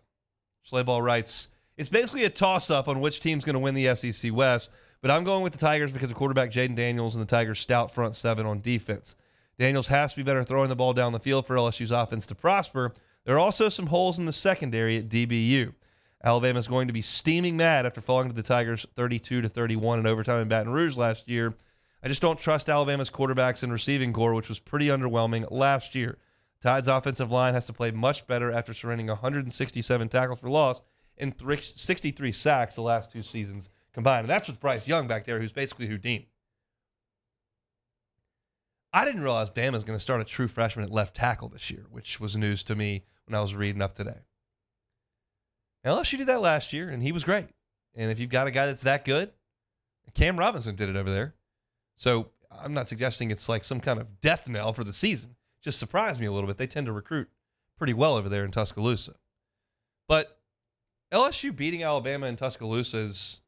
Slayball writes, it's basically a toss-up on which team's going to win the SEC West, but I'm going with the Tigers because of quarterback Jaden Daniels and the Tigers' stout front 7 on defense. Daniels has to be better throwing the ball down the field for LSU's offense to prosper. There are also some holes in the secondary at DBU. Alabama's going to be steaming mad after falling to the Tigers 32-31 in overtime in Baton Rouge last year. I just don't trust Alabama's quarterbacks and receiving core, which was pretty underwhelming last year. Tide's offensive line has to play much better after surrendering 167 tackles for loss and 63 sacks the last 2 seasons combined. And that's with Bryce Young back there, who's basically Houdini. I didn't realize Bama's going to start a true freshman at left tackle this year, which was news to me when I was reading up today. LSU did that last year, and he was great. And if you've got a guy that's that good, Cam Robinson did it over there. So I'm not suggesting it's like some kind of death knell for the season. Just surprised me a little bit. They tend to recruit pretty well over there in Tuscaloosa. But LSU beating Alabama in Tuscaloosa is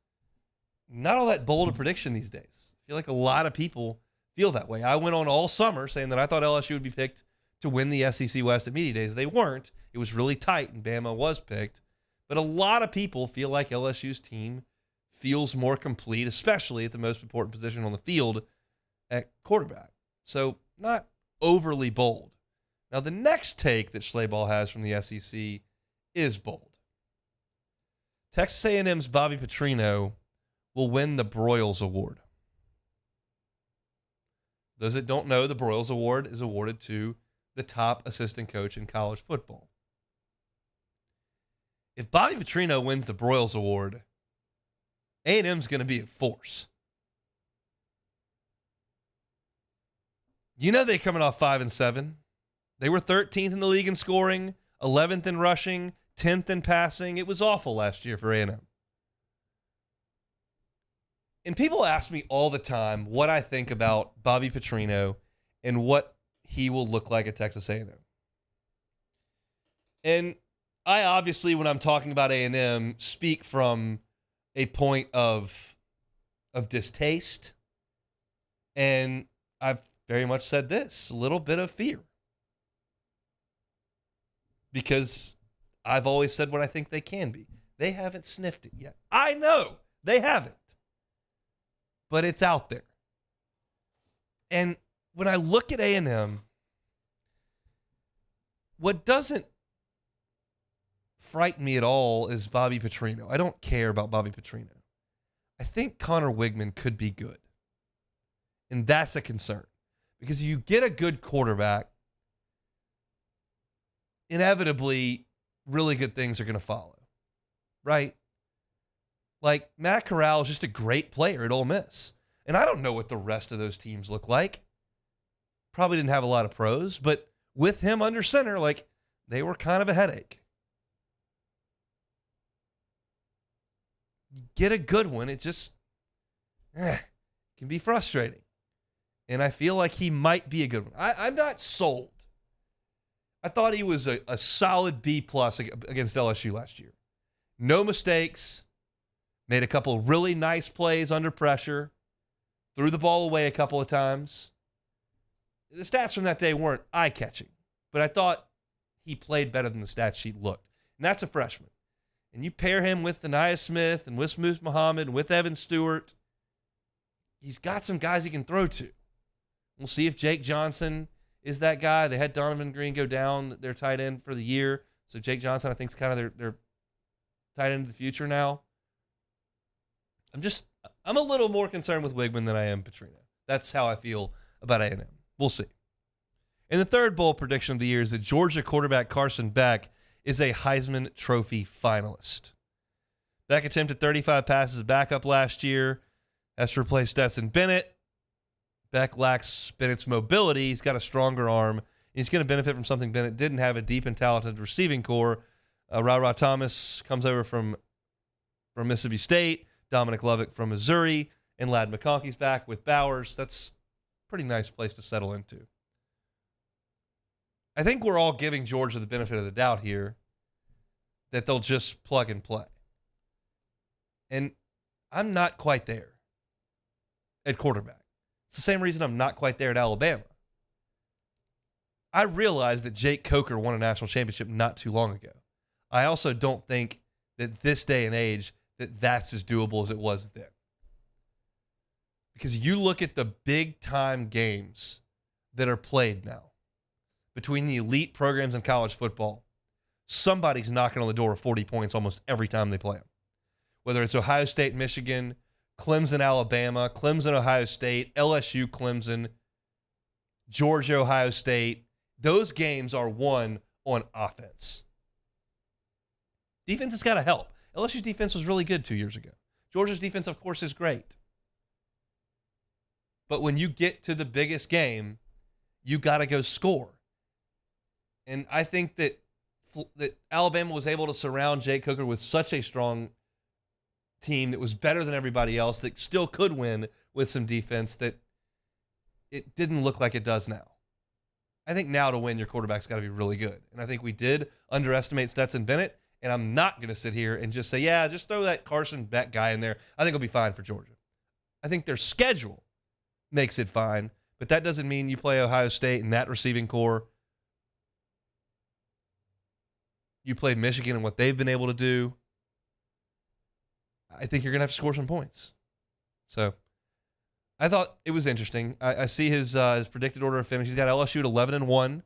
not all that bold a prediction these days. I feel like a lot of people feel that way. I went on all summer saying that I thought LSU would be picked to win the SEC West at Media Days. They weren't. It was really tight, and Bama was picked. But a lot of people feel like LSU's team feels more complete, especially at the most important position on the field at quarterback. So not overly bold. Now, the next take that Schleybaugh has from the SEC is bold. Texas A&M's Bobby Petrino will win the Broyles Award. Those that don't know, the Broyles Award is awarded to the top assistant coach in college football. If Bobby Petrino wins the Broyles Award, A&M's going to be a force. You know they're coming off 5-7. They were 13th in the league in scoring, 11th in rushing, 10th in passing. It was awful last year for A&M. And people ask me all the time what I think about Bobby Petrino and what he will look like at Texas A&M. And I obviously, when I'm talking about A&M, speak from a point of distaste. And I've very much said this, a little bit of fear. Because I've always said what I think they can be. They haven't sniffed it yet. I know they haven't. But it's out there. And when I look at A&M, what doesn't frighten me at all is Bobby Petrino. I don't care about Bobby Petrino. I think Connor Wigman could be good. And that's a concern. Because if you get a good quarterback, inevitably, really good things are going to follow. Right? Like, Matt Corral is just a great player at Ole Miss. And I don't know what the rest of those teams look like. Probably didn't have a lot of pros, but with him under center, like, they were kind of a headache. You get a good one, it just can be frustrating. And I feel like he might be a good one. I'm not sold. I thought he was a solid B+ against LSU last year. No mistakes. Made a couple really nice plays under pressure. Threw the ball away a couple of times. The stats from that day weren't eye-catching, but I thought he played better than the stat sheet looked. And that's a freshman. And you pair him with Aniyah Smith and with Smooth Muhammad and with Evan Stewart, he's got some guys he can throw to. We'll see if Jake Johnson is that guy. They had Donovan Green go down, their tight end for the year. So Jake Johnson, I think, is kind of their tight end of the future now. I'm a little more concerned with Wigman than I am Petrino. That's how I feel about A&M. We'll see. And the third bold prediction of the year is that Georgia quarterback Carson Beck is a Heisman Trophy finalist. Beck attempted 35 passes as backup last year. Has to replace Stetson Bennett. Beck lacks Bennett's mobility. He's got a stronger arm. He's going to benefit from something Bennett didn't have, a deep and talented receiving core. Ra Thomas comes over from Mississippi State. Dominic Lovick from Missouri. And Ladd McConkey's back with Bowers. That's a pretty nice place to settle into. I think we're all giving Georgia the benefit of the doubt here that they'll just plug and play. And I'm not quite there at quarterback. It's the same reason I'm not quite there at Alabama. I realize that Jake Coker won a national championship not too long ago. I also don't think that this day and age that that's as doable as it was then. Because you look at the big-time games that are played now between the elite programs in college football, somebody's knocking on the door of 40 points almost every time they play them. Whether it's Ohio State, Michigan, Clemson, Alabama, Clemson, Ohio State, LSU, Clemson, Georgia, Ohio State, those games are won on offense. Defense has got to help. LSU's defense was really good 2 years ago. Georgia's defense, of course, is great. But when you get to the biggest game, you got to go score. And I think that Alabama was able to surround Jake Cooker with such a strong team that was better than everybody else, that still could win with some defense, that it didn't look like it does now. I think now to win, your quarterback's got to be really good. And I think we did underestimate Stetson Bennett, and I'm not going to sit here and just say, yeah, just throw that Carson Beck guy in there. I think it'll be fine for Georgia. I think their schedule makes it fine, but that doesn't mean you play Ohio State and that receiving core. You play Michigan and what they've been able to do. I think you're going to have to score some points. So I thought it was interesting. I see his predicted order of finish. He's got LSU at 11-1,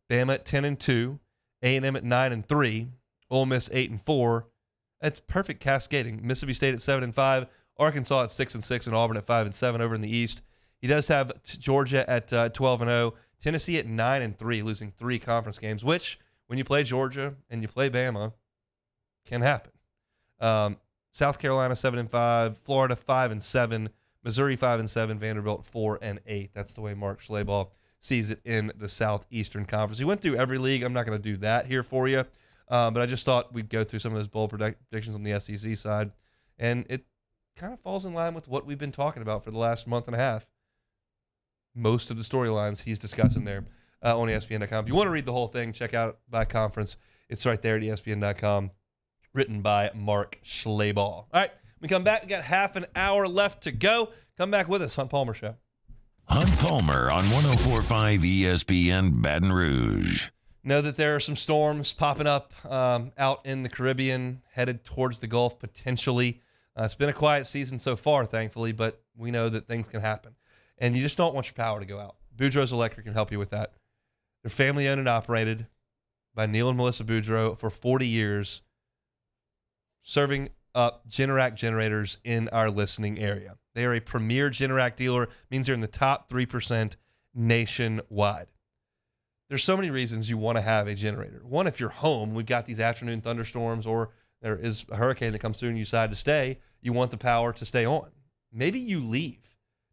Bama at 10-2, A&M at 9-3, Ole Miss 8-4. That's perfect cascading. Mississippi State at 7-5, Arkansas at 6-6, and Auburn at 5-7 over in the East. He does have Georgia at 12-0, Tennessee at 9-3, losing 3 conference games, which when you play Georgia and you play Bama, can happen. South Carolina 7-5, Florida 5-7, Missouri 5-7, Vanderbilt 4-8. That's the way Mark Schlabach sees it in the Southeastern Conference. He went through every league. I'm not going to do that here for you, but I just thought we'd go through some of those bold predictions on the SEC side, and it kind of falls in line with what we've been talking about for the last month and a half. Most of the storylines he's discussing there on ESPN.com. If you want to read the whole thing, check out by conference. It's right there at ESPN.com, written by Mark Schlabach. All right, we come back. We got half an hour left to go. Come back with us, Hunt Palmer Show. Hunt Palmer on 104.5 ESPN Baton Rouge. Know that there are some storms popping up out in the Caribbean, headed towards the Gulf potentially. It's been a quiet season so far, thankfully, but we know that things can happen. And you just don't want your power to go out. Boudreaux's Electric can help you with that. They're family owned and operated by Neil and Melissa Boudreaux for 40 years, serving up Generac generators in our listening area. They are a premier Generac dealer, means they're in the top 3% nationwide. There's so many reasons you want to have a generator. One, if you're home, we've got these afternoon thunderstorms, or there is a hurricane that comes through and you decide to stay, you want the power to stay on. Maybe you leave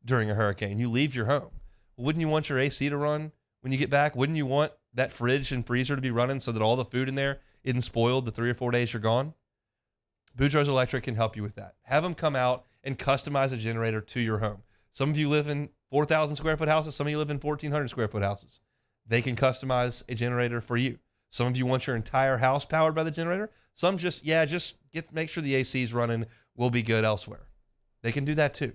during a hurricane. You leave your home. Wouldn't you want your AC to run when you get back? Wouldn't you want that fridge and freezer to be running so that all the food in there isn't spoiled the 3 or 4 days you're gone? Boudreaux's Electric can help you with that. Have them come out and customize a generator to your home. Some of you live in 4,000 square foot houses. Some of you live in 1,400 square foot houses. They can customize a generator for you. Some of you want your entire house powered by the generator. Some just make sure the AC is running. We'll be good elsewhere. They can do that too.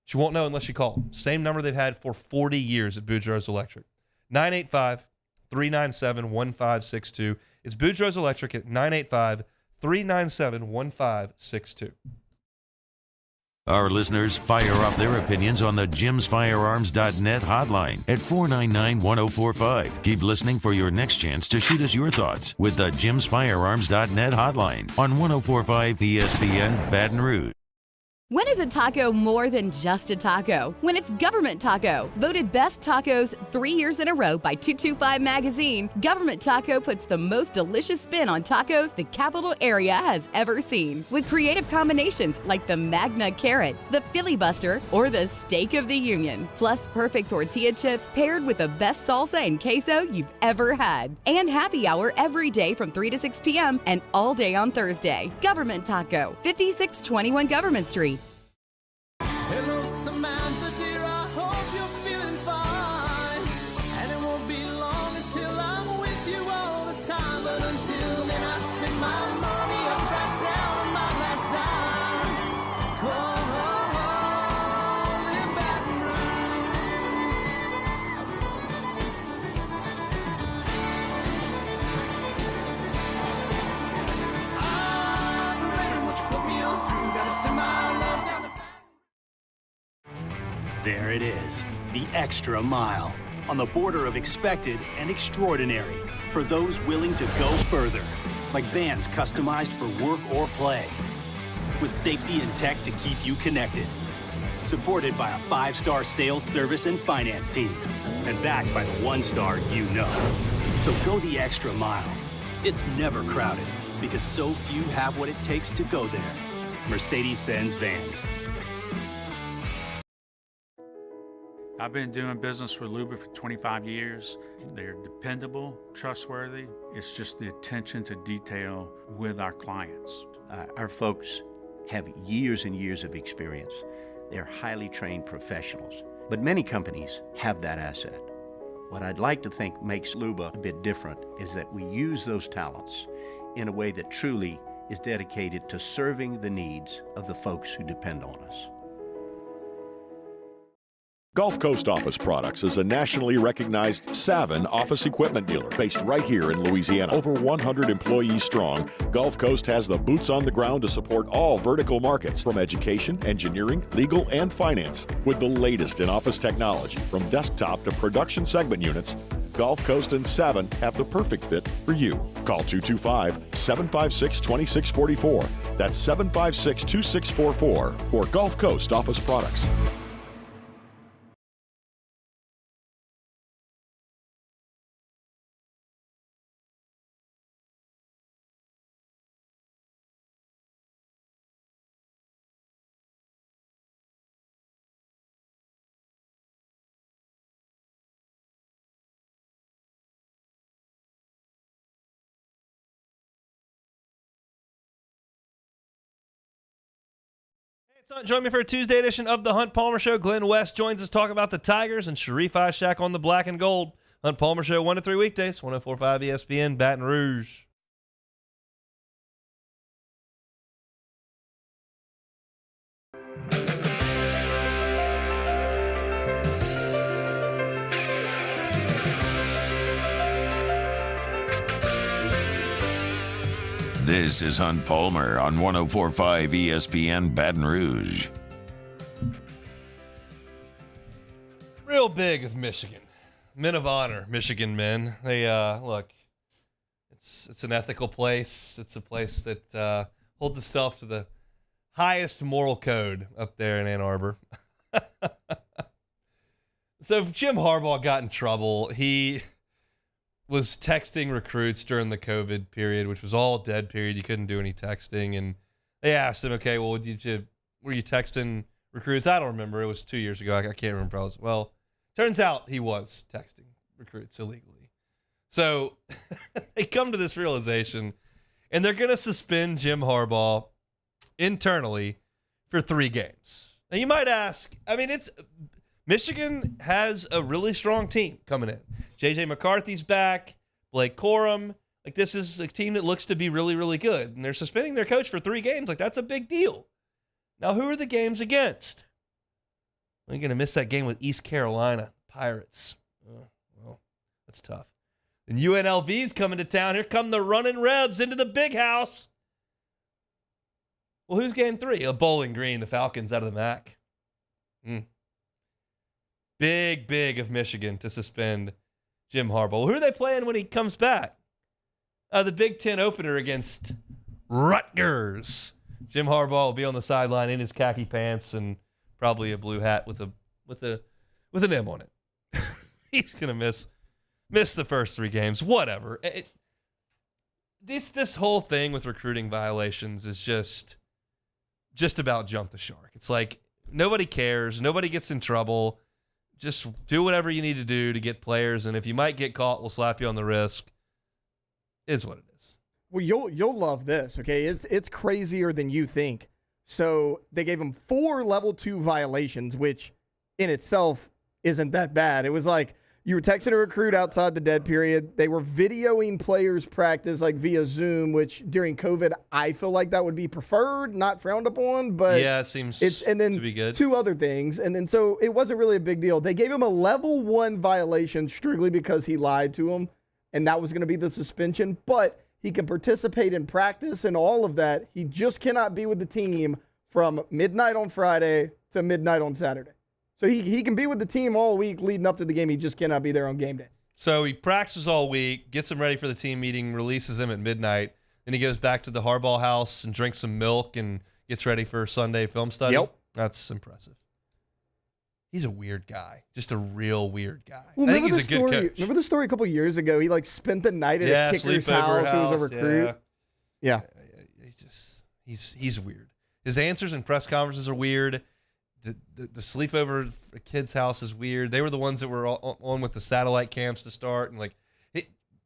But you won't know unless you call them. Same number they've had for 40 years at Boudreaux's Electric. 985-397-1562. It's Boudreaux's Electric at 985-397-1562. Our listeners fire off their opinions on the jimsfirearms.net hotline at 499-1045. Keep listening for your next chance to shoot us your thoughts with the jimsfirearms.net hotline on 104.5 ESPN Baton Rouge. When is a taco more than just a taco? When it's Government Taco. Voted best tacos 3 years in a row by 225 Magazine, Government Taco puts the most delicious spin on tacos the capital area has ever seen. With creative combinations like the Magna Carrot, the Filibuster, or the Steak of the Union. Plus perfect tortilla chips paired with the best salsa and queso you've ever had. And happy hour every day from 3 to 6 p.m. and all day on Thursday. Government Taco, 5621 Government Street. Hello, Samantha, dear, I hope you're feeling fine. And it won't be long until I'm with you all the time. But until then, I spend my money up right down on my last dime. Come on, in Baton Rouge. I'm ready what you put me on through. Gotta send my love down the There it is, the extra mile, on the border of expected and extraordinary for those willing to go further, like vans customized for work or play, with safety and tech to keep you connected, supported by a 5-star sales, service, and finance team, and backed by the 1-star you know. So go the extra mile. It's never crowded, because so few have what it takes to go there. Mercedes-Benz Vans. I've been doing business with Luba for 25 years. They're dependable, trustworthy. It's just the attention to detail with our clients. Our folks have years and years of experience. They're highly trained professionals. But many companies have that asset. What I'd like to think makes Luba a bit different is that we use those talents in a way that truly is dedicated to serving the needs of the folks who depend on us. Gulf Coast Office Products is a nationally recognized Savin office equipment dealer based right here in Louisiana. Over 100 employees strong, Gulf Coast has the boots on the ground to support all vertical markets, from education, engineering, legal, and finance. With the latest in office technology, from desktop to production segment units, Gulf Coast and Savin have the perfect fit for you. Call 225-756-2644. That's 756-2644 for Gulf Coast Office Products. Join me for a Tuesday edition of the Hunt Palmer Show. Glenn West joins us talk about the Tigers and Sharif Ishaq on the black and gold. Hunt Palmer Show 1 to 3 weekdays, 104.5 ESPN, Baton Rouge. This is Hunt Palmer on 104.5 ESPN Baton Rouge. Real big of Michigan. Men of honor, Michigan men. They, look, it's an ethical place. It's a place that holds itself to the highest moral code up there in Ann Arbor. So if Jim Harbaugh got in trouble, he was texting recruits during the COVID period, which was all dead period. You couldn't do any texting. And they asked him, okay, well, were you texting recruits? I don't remember. It was 2 years ago. I can't remember. Well, turns out he was texting recruits illegally. So they come to this realization, and they're going to suspend Jim Harbaugh internally for 3 games. Now, you might ask, I mean, Michigan has a really strong team coming in. J.J. McCarthy's back, Blake Corum. Like, this is a team that looks to be really, really good. And they're suspending their coach for 3 games. Like, that's a big deal. Now, who are the games against? We're going to miss that game with East Carolina Pirates. Oh, well, that's tough. And UNLV's coming to town. Here come the running Rebs into the big house. Well, who's game 3? Bowling Green, the Falcons out of the MAC. Big of Michigan to suspend Jim Harbaugh. Well, who are they playing when he comes back? The Big Ten opener against Rutgers. Jim Harbaugh will be on the sideline in his khaki pants and probably a blue hat with an M on it. He's gonna miss the first 3 games. Whatever. This whole thing with recruiting violations is just about jump the shark. It's like nobody cares. Nobody gets in trouble. Just do whatever you need to do to get players, and if you might get caught, we'll slap you on the wrist. Is what it is. Well, you'll love this, okay? It's crazier than you think. So they gave him 4 level 2 violations, which in itself isn't that bad. It was like you were texting a recruit outside the dead period. They were videoing players practice like via Zoom, which during COVID, I feel like that would be preferred, not frowned upon. But yeah, it seems to be good. 2 other things. And then so it wasn't really a big deal. They gave him a level 1 violation strictly because he lied to him, and that was going to be the suspension. But he can participate in practice and all of that. He just cannot be with the team from midnight on Friday to midnight on Saturday. So he can be with the team all week leading up to the game. He just cannot be there on game day. So he practices all week, gets them ready for the team meeting, releases them at midnight. Then he goes back to the Harbaugh house and drinks some milk and gets ready for Sunday film study. Yep. That's impressive. He's a weird guy. Just a real weird guy. Well, I think he's a good coach. Remember the story a couple years ago? He spent the night at a kicker's house. He was a recruit. Yeah. He's weird. His answers in press conferences are weird. the sleepover at a kid's house is weird. They were the ones that were on with the satellite camps to start, and like,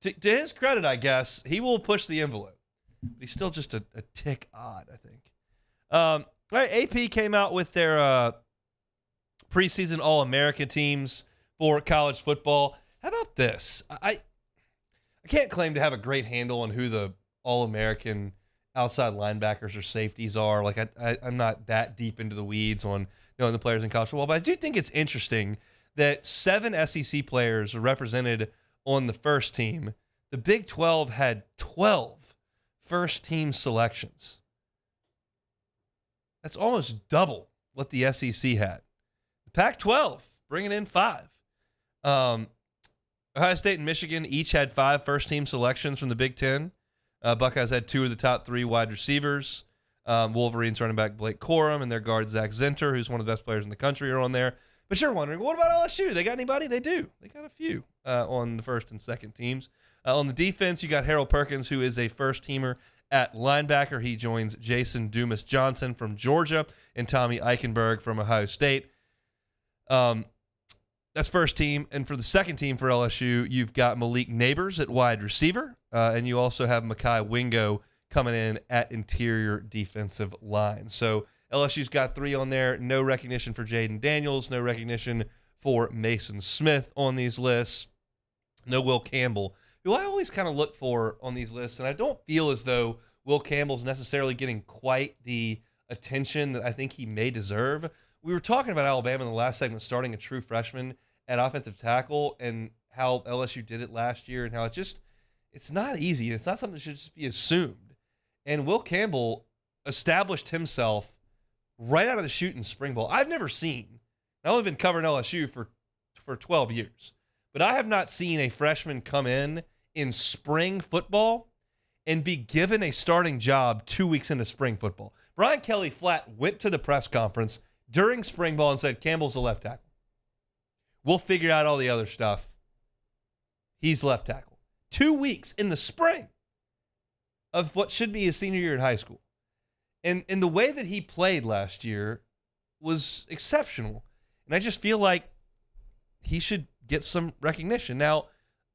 to his credit, I guess he will push the envelope, but he's still just a tick odd, I think. All right, AP came out with their preseason All-American teams for college football. How about this? I can't claim to have a great handle on who the All-American outside linebackers or safeties are. Like I'm not that deep into the weeds on knowing the players in college football, but I do think it's interesting that 7 SEC players are represented on the first team. The Big 12 had 12 first-team selections. That's almost double what the SEC had. The Pac-12 bringing in 5. Ohio State and Michigan each had 5 first-team selections from the Big 10. Buckeyes had 2 of the top 3 wide receivers. Wolverines running back Blake Corum and their guard Zach Zinter, who's one of the best players in the country, are on there. But you're wondering, what about LSU? They got anybody? They do. They got a few on the first and second teams. On the defense, you got Harold Perkins, who is a first-teamer at linebacker. He joins Jason Dumas-Johnson from Georgia and Tommy Eichenberg from Ohio State. That's first team. And for the second team for LSU, you've got Malik Neighbors at wide receiver. And you also have Mekhi Wingo coming in at interior defensive line. So LSU's got 3 on there. No recognition for Jaden Daniels. No recognition for Mason Smith on these lists. No Will Campbell, who I always kind of look for on these lists. And I don't feel as though Will Campbell's necessarily getting quite the attention that I think he may deserve. We were talking about Alabama in the last segment, starting a true freshman at offensive tackle and how LSU did it last year and how it's not easy. It's not something that should just be assumed. And Will Campbell established himself right out of the chute in spring ball. I've never seen, I've only been covering LSU for 12 years, but I have not seen a freshman come in spring football and be given a starting job 2 weeks into spring football. Brian Kelly flat went to the press conference during spring ball and said, Campbell's the left tackle. We'll figure out all the other stuff. He's left tackle. 2 weeks in the spring of what should be his senior year in high school. And the way that he played last year was exceptional. And I just feel like he should get some recognition. Now,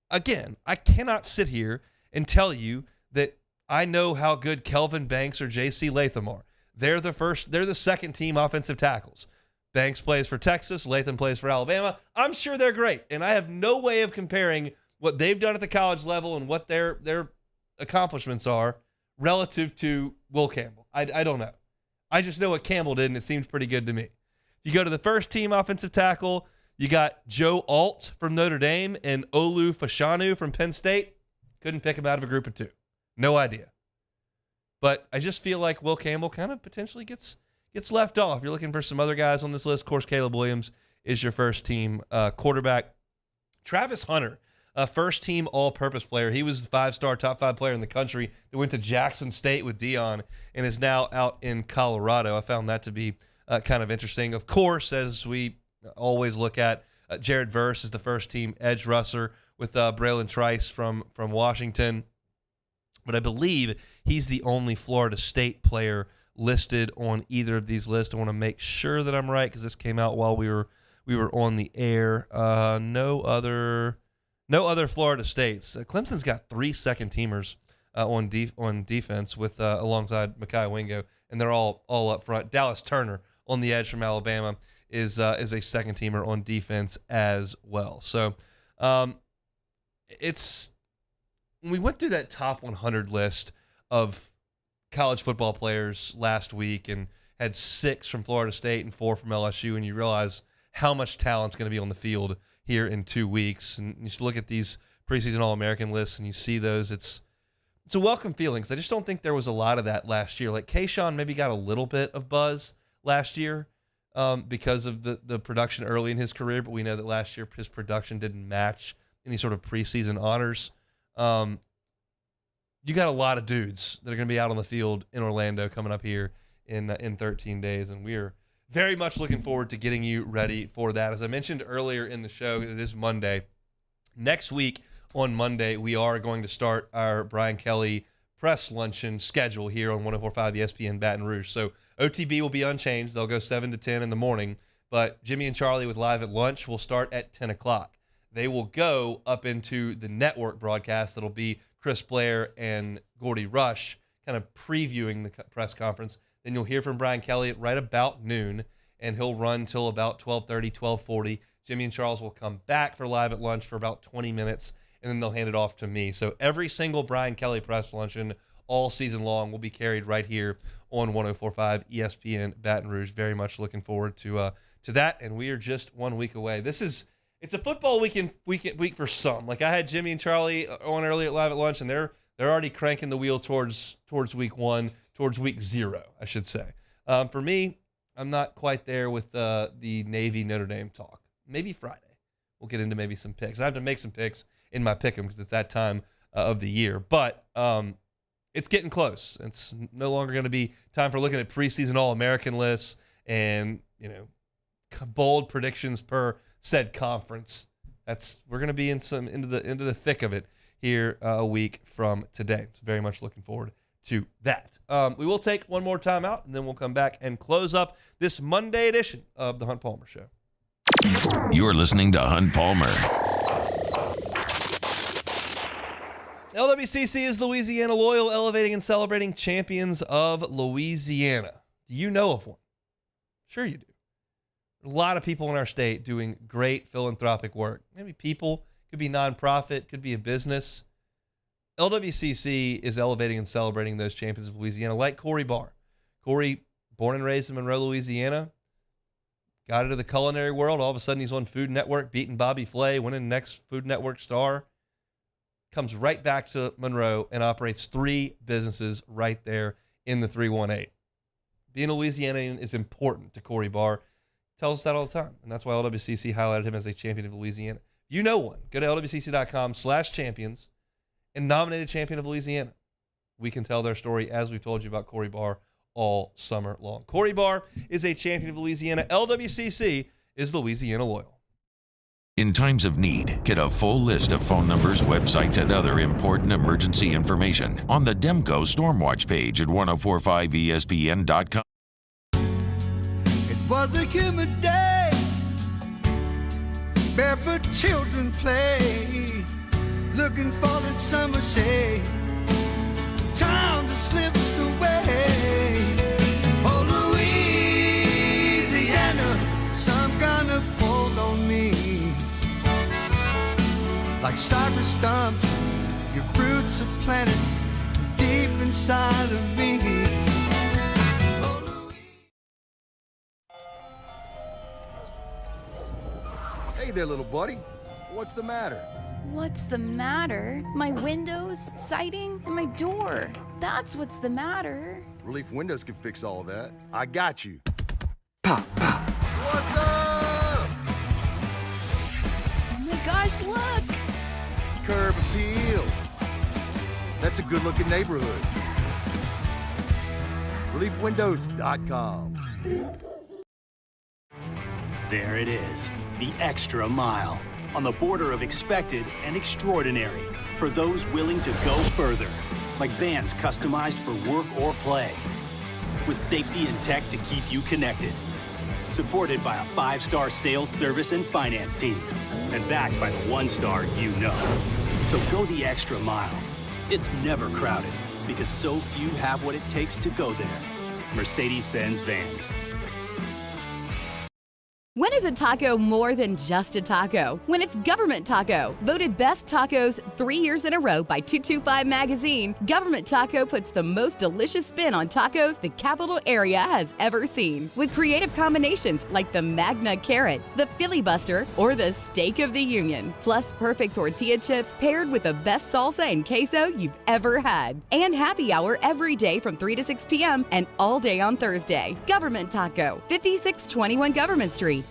again, I cannot sit here and tell you that I know how good Kelvin Banks or J.C. Latham are. They're the second team offensive tackles. Banks plays for Texas, Latham plays for Alabama. I'm sure they're great, and I have no way of comparing what they've done at the college level and what their accomplishments are relative to Will Campbell. I don't know. I just know what Campbell did, and it seems pretty good to me. If you go to the first team offensive tackle, you got Joe Alt from Notre Dame and Olu Fashanu from Penn State. Couldn't pick him out of a group of 2. No idea. But I just feel like Will Campbell kind of potentially gets left off. You're looking for some other guys on this list. Of course, Caleb Williams is your first team quarterback. Travis Hunter, a first team all-purpose player. He was the 5-star top 5 player in the country that went to Jackson State with Dion and is now out in Colorado. I found that to be kind of interesting. Of course, as we always look at, Jared Verse is the first team edge rusher with Braylon Trice from Washington. But I believe he's the only Florida State player listed on either of these lists. I want to make sure that I'm right because this came out while we were on the air. No other Florida States. Clemson's got 3 second-teamers on defense with alongside Mekhi Wingo, and they're all up front. Dallas Turner on the edge from Alabama is a second-teamer on defense as well. So when we went through that top 100 list of college football players last week and had 6 from Florida State and 4 from LSU, and you realize how much talent's going to be on the field here in 2 weeks. And you look at these preseason All-American lists and you see those, it's a welcome feeling. I just don't think there was a lot of that last year. Like Kayshawn maybe got a little bit of buzz last year because of the production early in his career, but we know that last year his production didn't match any sort of preseason honors. You got a lot of dudes that are going to be out on the field in Orlando coming up here in 13 days, and we're very much looking forward to getting you ready for that. As I mentioned earlier in the show, it is Monday. Next week on Monday, we are going to start our Brian Kelly press luncheon schedule here on 104.5 ESPN Baton Rouge. So OTB will be unchanged. They'll go 7 to 10 in the morning. But Jimmy and Charlie with Live at Lunch will start at 10 o'clock. They will go up into the network broadcast. That'll be Chris Blair and Gordy Rush kind of previewing the press conference. Then you'll hear from Brian Kelly at right about noon, and he'll run till about 12:30, 12:40. Jimmy and Charles will come back for Live at Lunch for about 20 minutes, and then they'll hand it off to me. So every single Brian Kelly press luncheon all season long will be carried right here on 104.5 ESPN Baton Rouge. Very much looking forward to that, and we are just 1 week away. It's a football week for some. Like, I had Jimmy and Charlie on early at Live at Lunch, and they're already cranking the wheel towards week 1, towards week 0, I should say. For me, I'm not quite there with the Navy Notre Dame talk. Maybe Friday we'll get into maybe some picks. I have to make some picks in my pick'em because it's that time of the year. But it's getting close. It's no longer going to be time for looking at preseason All-American lists and bold predictions per said conference. We're going to be into the thick of it here a week from today. So very much looking forward to that. We will take one more time out, and then we'll come back and close up this Monday edition of the Hunt Palmer Show. You're listening to Hunt Palmer. LWCC is Louisiana Loyal, elevating and celebrating champions of Louisiana. Do you know of one? Sure you do. A lot of people in our state doing great philanthropic work. Maybe people, could be nonprofit, could be a business. LWCC is elevating and celebrating those champions of Louisiana, like Corey Barr. Corey, born and raised in Monroe, Louisiana, got into the culinary world. All of a sudden, he's on Food Network, beating Bobby Flay, winning next Food Network star. Comes right back to Monroe and operates 3 businesses right there in the 318. Being a Louisianian is important to Corey Barr. Tells us that all the time, and that's why LWCC highlighted him as a champion of Louisiana. If you know one, go to lwcc.com/champions and nominate a champion of Louisiana. We can tell their story as we've told you about Corey Barr all summer long. Corey Barr is a champion of Louisiana. LWCC is Louisiana Loyal. In times of need, get a full list of phone numbers, websites, and other important emergency information on the Demco Stormwatch page at 1045ESPN.com. Was a humid day, barefoot children play, looking for that summer shade, time to slip away. Oh, Louisiana, some kind of hold on me, like cypress stumps, your roots are planted deep inside of me. Hey there, little buddy. What's the matter? What's the matter? My windows, siding, and my door. That's what's the matter. Relief Windows can fix all of that. I got you. Pop, pop. What's up? Oh my gosh, look! Curb appeal. That's a good-looking neighborhood. ReliefWindows.com. There it is, the extra mile, on the border of expected and extraordinary for those willing to go further, like vans customized for work or play, with safety and tech to keep you connected, supported by a 5-star sales, service, and finance team, and backed by the 1-star you know. So go the extra mile. It's never crowded, because so few have what it takes to go there. Mercedes-Benz Vans. When is a taco more than just a taco? When it's Government Taco. Voted best tacos 3 years in a row by 225 Magazine, Government Taco puts the most delicious spin on tacos the capital area has ever seen. With creative combinations like the Magna Carrot, the Filibuster, or the Steak of the Union. Plus perfect tortilla chips paired with the best salsa and queso you've ever had. And happy hour every day from 3 to 6 p.m. and all day on Thursday. Government Taco, 5621 Government Street.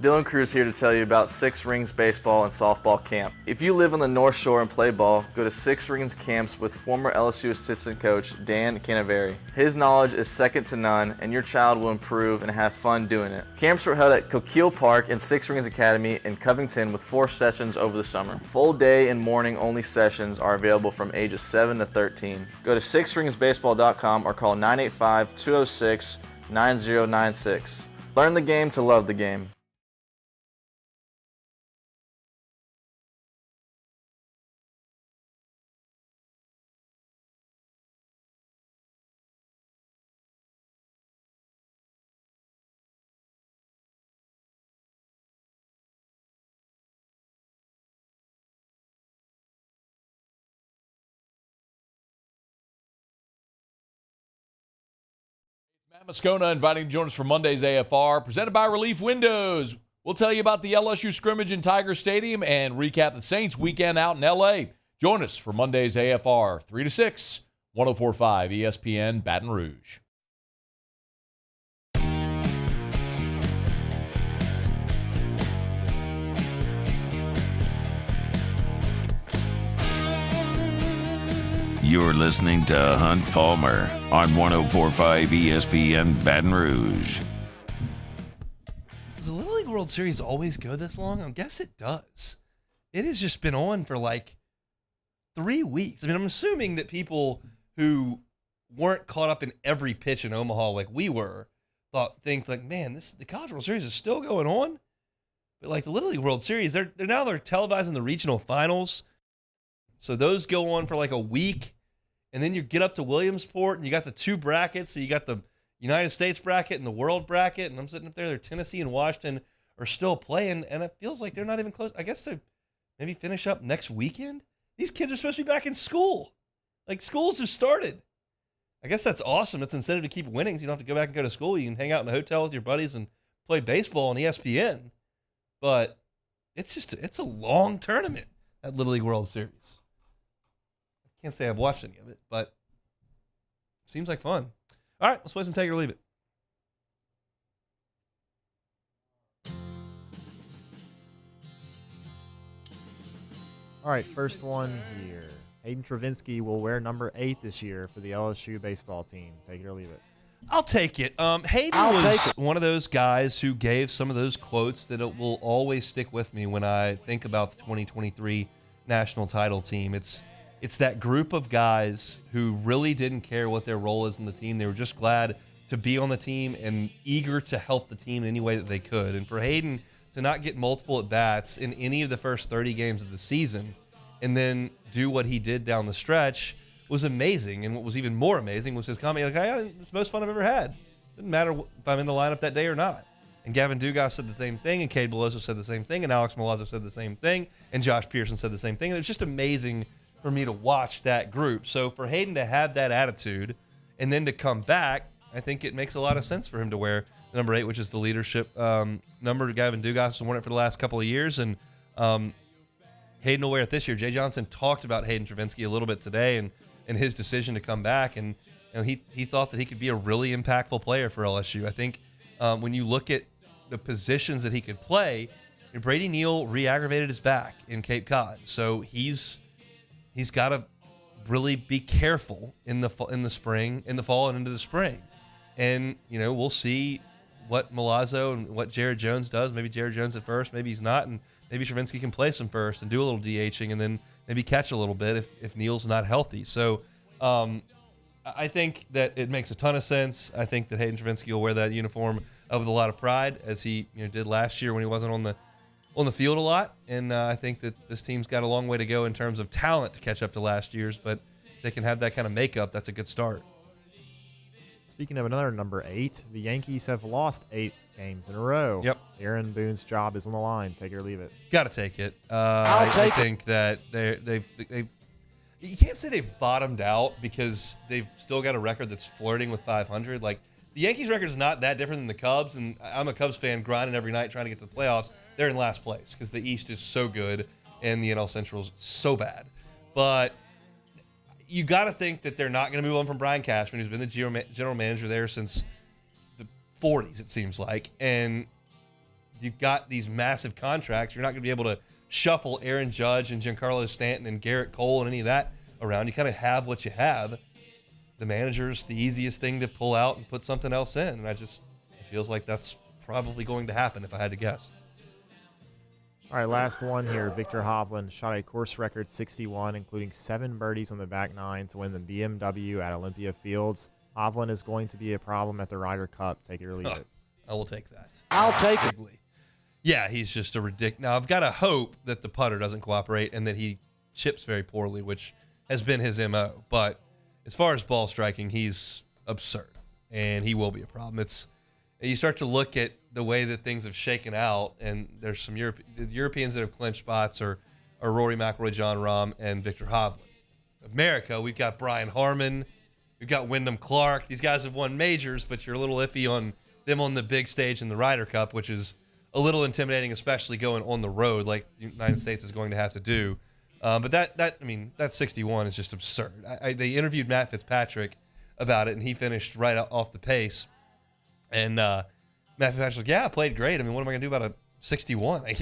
Dylan Cruz here to tell you about Six Rings Baseball and Softball Camp. If you live on the North Shore and play ball, go to Six Rings Camps with former LSU assistant coach Dan Canaveri. His knowledge is second to none, and your child will improve and have fun doing it. Camps were held at Coquille Park and Six Rings Academy in Covington with 4 sessions over the summer. Full day and morning only sessions are available from ages 7 to 13. Go to sixringsbaseball.com or call 985-206-9096. Learn the game to love the game. Matt Moscona inviting to join us for Monday's AFR, presented by Relief Windows. We'll tell you about the LSU scrimmage in Tiger Stadium and recap the Saints weekend out in L.A. Join us for Monday's AFR, 3 to 6, 104.5 ESPN Baton Rouge. You're listening to Hunt Palmer on 104.5 ESPN Baton Rouge. Does the Little League World Series always go this long? I guess it does. It has just been on for like 3 weeks. I mean, I'm assuming that people who weren't caught up in every pitch in Omaha like we were think like, man, the College World Series is still going on. But like the Little League World Series, they're televising the regional finals. So those go on for like a week. And then you get up to Williamsport, and you got the 2 brackets. So you got the United States bracket and the world bracket. And I'm sitting up there. Tennessee and Washington are still playing, and it feels like they're not even close. I guess to maybe finish up next weekend. These kids are supposed to be back in school. Like, school's just started. I guess that's awesome. It's incentive to keep winning. So you don't have to go back and go to school. You can hang out in a hotel with your buddies and play baseball on ESPN. But it's a long tournament, that Little League World Series. Can't say I've watched any of it, but it seems like fun. All right, let's play some Take It or Leave It. All right, first one here. Hayden Travinski will wear number 8 this year for the LSU baseball team. Take it or leave it. I'll take it. Hayden was one of those guys who gave some of those quotes that it will always stick with me when I think about the 2023 national title team. It's that group of guys who really didn't care what their role is in the team. They were just glad to be on the team and eager to help the team in any way that they could. And for Hayden to not get multiple at-bats in any of the first 30 games of the season and then do what he did down the stretch was amazing. And what was even more amazing was his comment, like, it's the most fun I've ever had. Doesn't matter if I'm in the lineup that day or not. And Gavin Dugas said the same thing, and Cade Beloso said the same thing, and Alex Milazzo said the same thing, and Josh Pearson said the same thing. And it was just amazing for me to watch that group. So for Hayden to have that attitude and then to come back, I think it makes a lot of sense for him to wear the number 8, which is the leadership number. Gavin Dugas has worn it for the last couple of years, and Hayden will wear it this year. Jay Johnson talked about Hayden Travinski a little bit today and his decision to come back, and he thought that he could be a really impactful player for LSU. I think when you look at the positions that he could play, Brady Neal re-aggravated his back in Cape Cod, so he's got to really be careful in the spring, in the fall, and into the spring. And we'll see what Milazzo and what Jared Jones does. Maybe Jared Jones at first, maybe he's not, and maybe Travinski can play some first and do a little DHing, and then maybe catch a little bit if Neal's not healthy. So I think that it makes a ton of sense. I think that Hayden Travinski will wear that uniform with a lot of pride, as he did last year when he wasn't on the field a lot. And I think that this team's got a long way to go in terms of talent to catch up to last year's, but if they can have that kind of makeup, that's a good start. Speaking of another number 8, the Yankees have lost 8 games in a row. Yep. Aaron Boone's job is on the line. Take it or leave it. Got to take it. I think that they've you can't say they've bottomed out because they've still got a record that's flirting with 500. Like, the Yankees' record is not that different than the Cubs, and I'm a Cubs fan grinding every night trying to get to the playoffs. They're in last place because the East is so good and the NL Central is so bad. But you got to think that they're not going to move on from Brian Cashman, who's been the general manager there since the 40s, it seems like. And you've got these massive contracts. You're not going to be able to shuffle Aaron Judge and Giancarlo Stanton and Garrett Cole and any of that around. You kind of have what you have. The manager's the easiest thing to pull out and put something else in. And it feels like that's probably going to happen if I had to guess. All right, last one here. Victor Hovland shot a course record 61, including 7 birdies on the back 9 to win the BMW at Olympia Fields. Hovland is going to be a problem at the Ryder Cup. Take it or leave it. I will take that. I'll take it. Yeah, he's just a ridiculous. Now, I've got to hope that the putter doesn't cooperate and that he chips very poorly, which has been his MO. But as far as ball striking, he's absurd, and he will be a problem. You start to look at the way that things have shaken out, and there's some the Europeans that have clinched spots are Rory McIlroy, Jon Rahm, and Victor Hovland. America, we've got Brian Harman, we've got Wyndham Clark. These guys have won majors, but you're a little iffy on them on the big stage in the Ryder Cup, which is a little intimidating, especially going on the road like the United States is going to have to do. But that 61 is just absurd. They interviewed Matt Fitzpatrick about it, and he finished right off the pace. And Matt Fitzpatrick's like, yeah, I played great. I mean, what am I going to do about a 61? You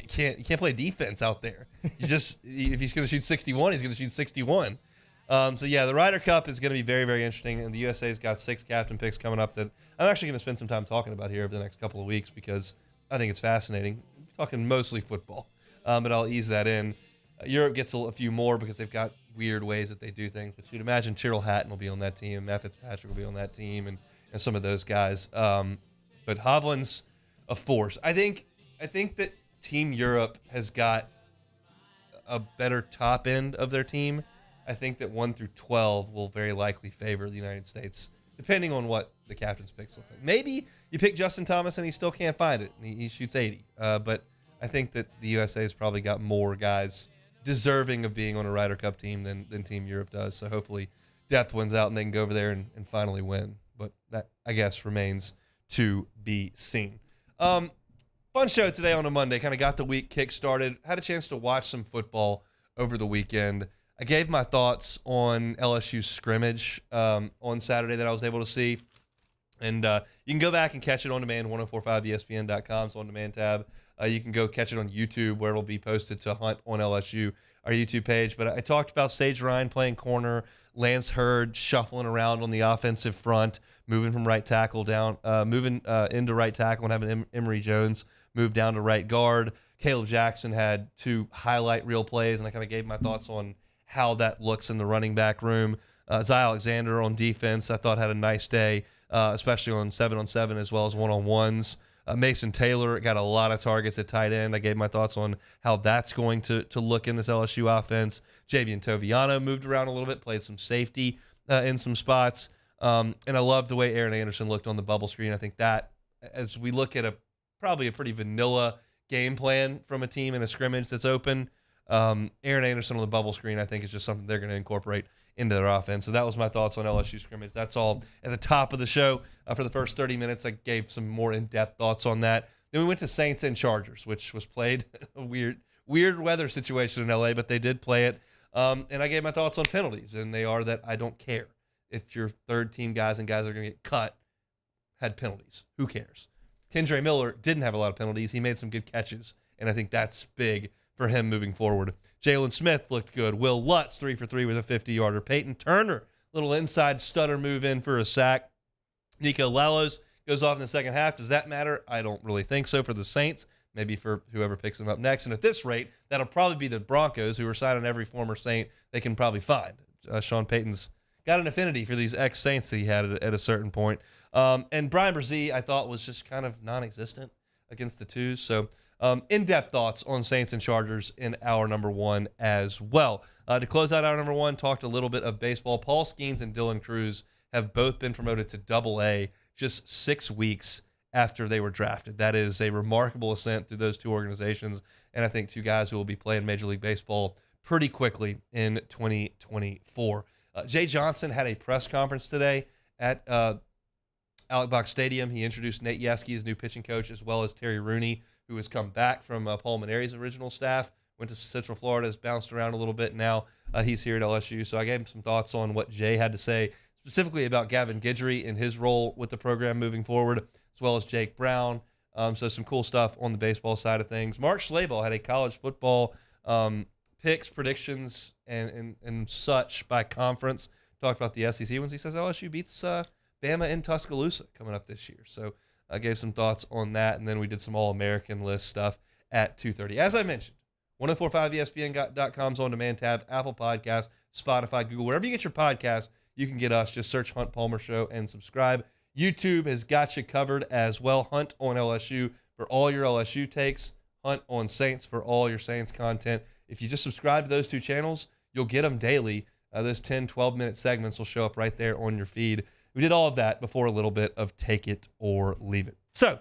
can't play defense out there. If he's going to shoot 61, he's going to shoot 61. The Ryder Cup is going to be very, very interesting, and the USA's got 6 captain picks coming up that I'm actually going to spend some time talking about here over the next couple of weeks because I think it's fascinating. I'm talking mostly football, but I'll ease that in. Europe gets a few more because they've got weird ways that they do things, but you'd imagine Tyrrell Hatton will be on that team, Matt Fitzpatrick will be on that team, and some of those guys. But Hovland's a force. I think that Team Europe has got a better top end of their team. I think that 1 through 12 will very likely favor the United States, depending on what the captain's picks look like. Maybe you pick Justin Thomas and he still can't find it. And he shoots 80. But I think that the USA has probably got more guys deserving of being on a Ryder Cup team than Team Europe does. So hopefully depth wins out and they can go over there and finally win. But that, I guess, remains to be seen. Fun show today on a Monday. Kind of got the week kick-started. Had a chance to watch some football over the weekend. I gave my thoughts on LSU's scrimmage on Saturday that I was able to see. And you can go back and catch it on demand, 1045ESPN.com's on-demand tab. You can go catch it on YouTube where it'll be posted to Hunt on LSU, our YouTube page. But I talked about Sage Ryan playing corner, Lance Hurd shuffling around on the offensive front, moving from right tackle down, moving into right tackle and having Emory Jones move down to right guard. Caleb Jackson had 2 highlight reel plays, and I kind of gave my thoughts on how that looks in the running back room. Zy Alexander on defense, I thought had a nice day, especially on 7-on-7 as well as 1-on-1s. Mason Taylor got a lot of targets at tight end. I gave my thoughts on how that's going to look in this LSU offense. Javian Toviano moved around a little bit, played some safety in some spots. And I love the way Aaron Anderson looked on the bubble screen. I think that as we look at probably a pretty vanilla game plan from a team in a scrimmage that's open, Aaron Anderson on the bubble screen, I think, is just something they're going to incorporate into their offense. So that was my thoughts on LSU scrimmage. That's all at the top of the show. For the first 30 minutes, I gave some more in-depth thoughts on that. Then we went to Saints and Chargers, which was played a weird weather situation in LA, but they did play it. And I gave my thoughts on penalties, and they are that I don't care if your third-team guys and guys that are going to get cut had penalties. Who cares? Kendre Miller didn't have a lot of penalties. He made some good catches, and I think that's big for him moving forward. Jalen Smith looked good. Will Lutz, 3 for 3 with a 50-yarder. Peyton Turner, little inside stutter move in for a sack. Nico Lalos goes off in the second half. Does that matter? I don't really think so for the Saints. Maybe for whoever picks them up next. And at this rate, that'll probably be the Broncos, who are signing every former Saint they can probably find. Sean Payton's got an affinity for these ex-Saints that he had at a certain point. And Brian Brzee, I thought, was just kind of non-existent against the twos. So in-depth thoughts on Saints and Chargers in hour number 1 as well. To close out hour number 1, talked a little bit of baseball. Paul Skeens and Dylan Cruz have both been promoted to Double-A just 6 weeks after they were drafted. That is a remarkable ascent through those 2 organizations, and I think 2 guys who will be playing Major League Baseball pretty quickly in 2024. Jay Johnson had a press conference today at Alec Box Stadium. He introduced Nate Yeske, his new pitching coach, as well as Terry Rooney, who has come back from Paul Maneri's original staff, went to Central Florida, has bounced around a little bit. Now he's here at LSU. So I gave him some thoughts on what Jay had to say, specifically about Gavin Guidry and his role with the program moving forward, as well as Jake Brown, So some cool stuff on the baseball side of things. Mark Schlabel had a college football picks, predictions, and such by conference. Talked about the SEC ones. He says LSU beats Bama in Tuscaloosa coming up this year. So I gave some thoughts on that, and then we did some All-American list stuff at 2:30. As I mentioned, 1045ESPN.com's on-demand tab, Apple Podcasts, Spotify, Google, wherever you get your podcasts, you can get us. Just search Hunt Palmer Show and subscribe. YouTube has got you covered as well. Hunt on LSU for all your LSU takes. Hunt on Saints for all your Saints content. If you just subscribe to those two channels, you'll get them daily. Those 10, 12-minute segments will show up right there on your feed. We did all of that before a little bit of Take It or Leave It. So,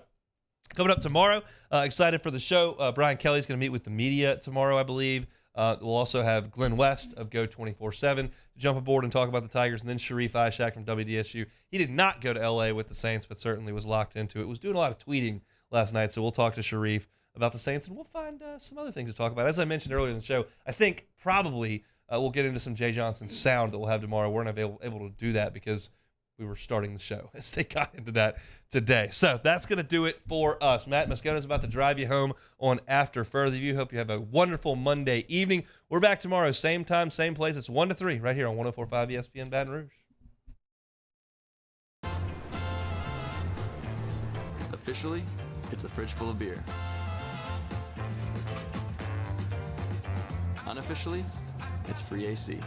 coming up tomorrow, excited for the show. Brian Kelly's going to meet with the media tomorrow, I believe. We'll also have Glenn West of Go 24/7 to jump aboard and talk about the Tigers, and then Sharif Ishak from WDSU. He did not go to L.A. with the Saints, but certainly was locked into it. Was doing a lot of tweeting last night, so we'll talk to Sharif about the Saints, and we'll find some other things to talk about. As I mentioned earlier in the show, I think probably we'll get into some Jay Johnson sound that we'll have tomorrow. We're not able to do that because we were starting the show as they got into that today. So that's going to do it for us. Matt Moscona is about to drive you home on After Further View. Hope you have a wonderful Monday evening. We're back tomorrow, same time, same place. It's 1 to 3 right here on 104.5 ESPN Baton Rouge. Officially, it's a fridge full of beer. Unofficially, it's free AC.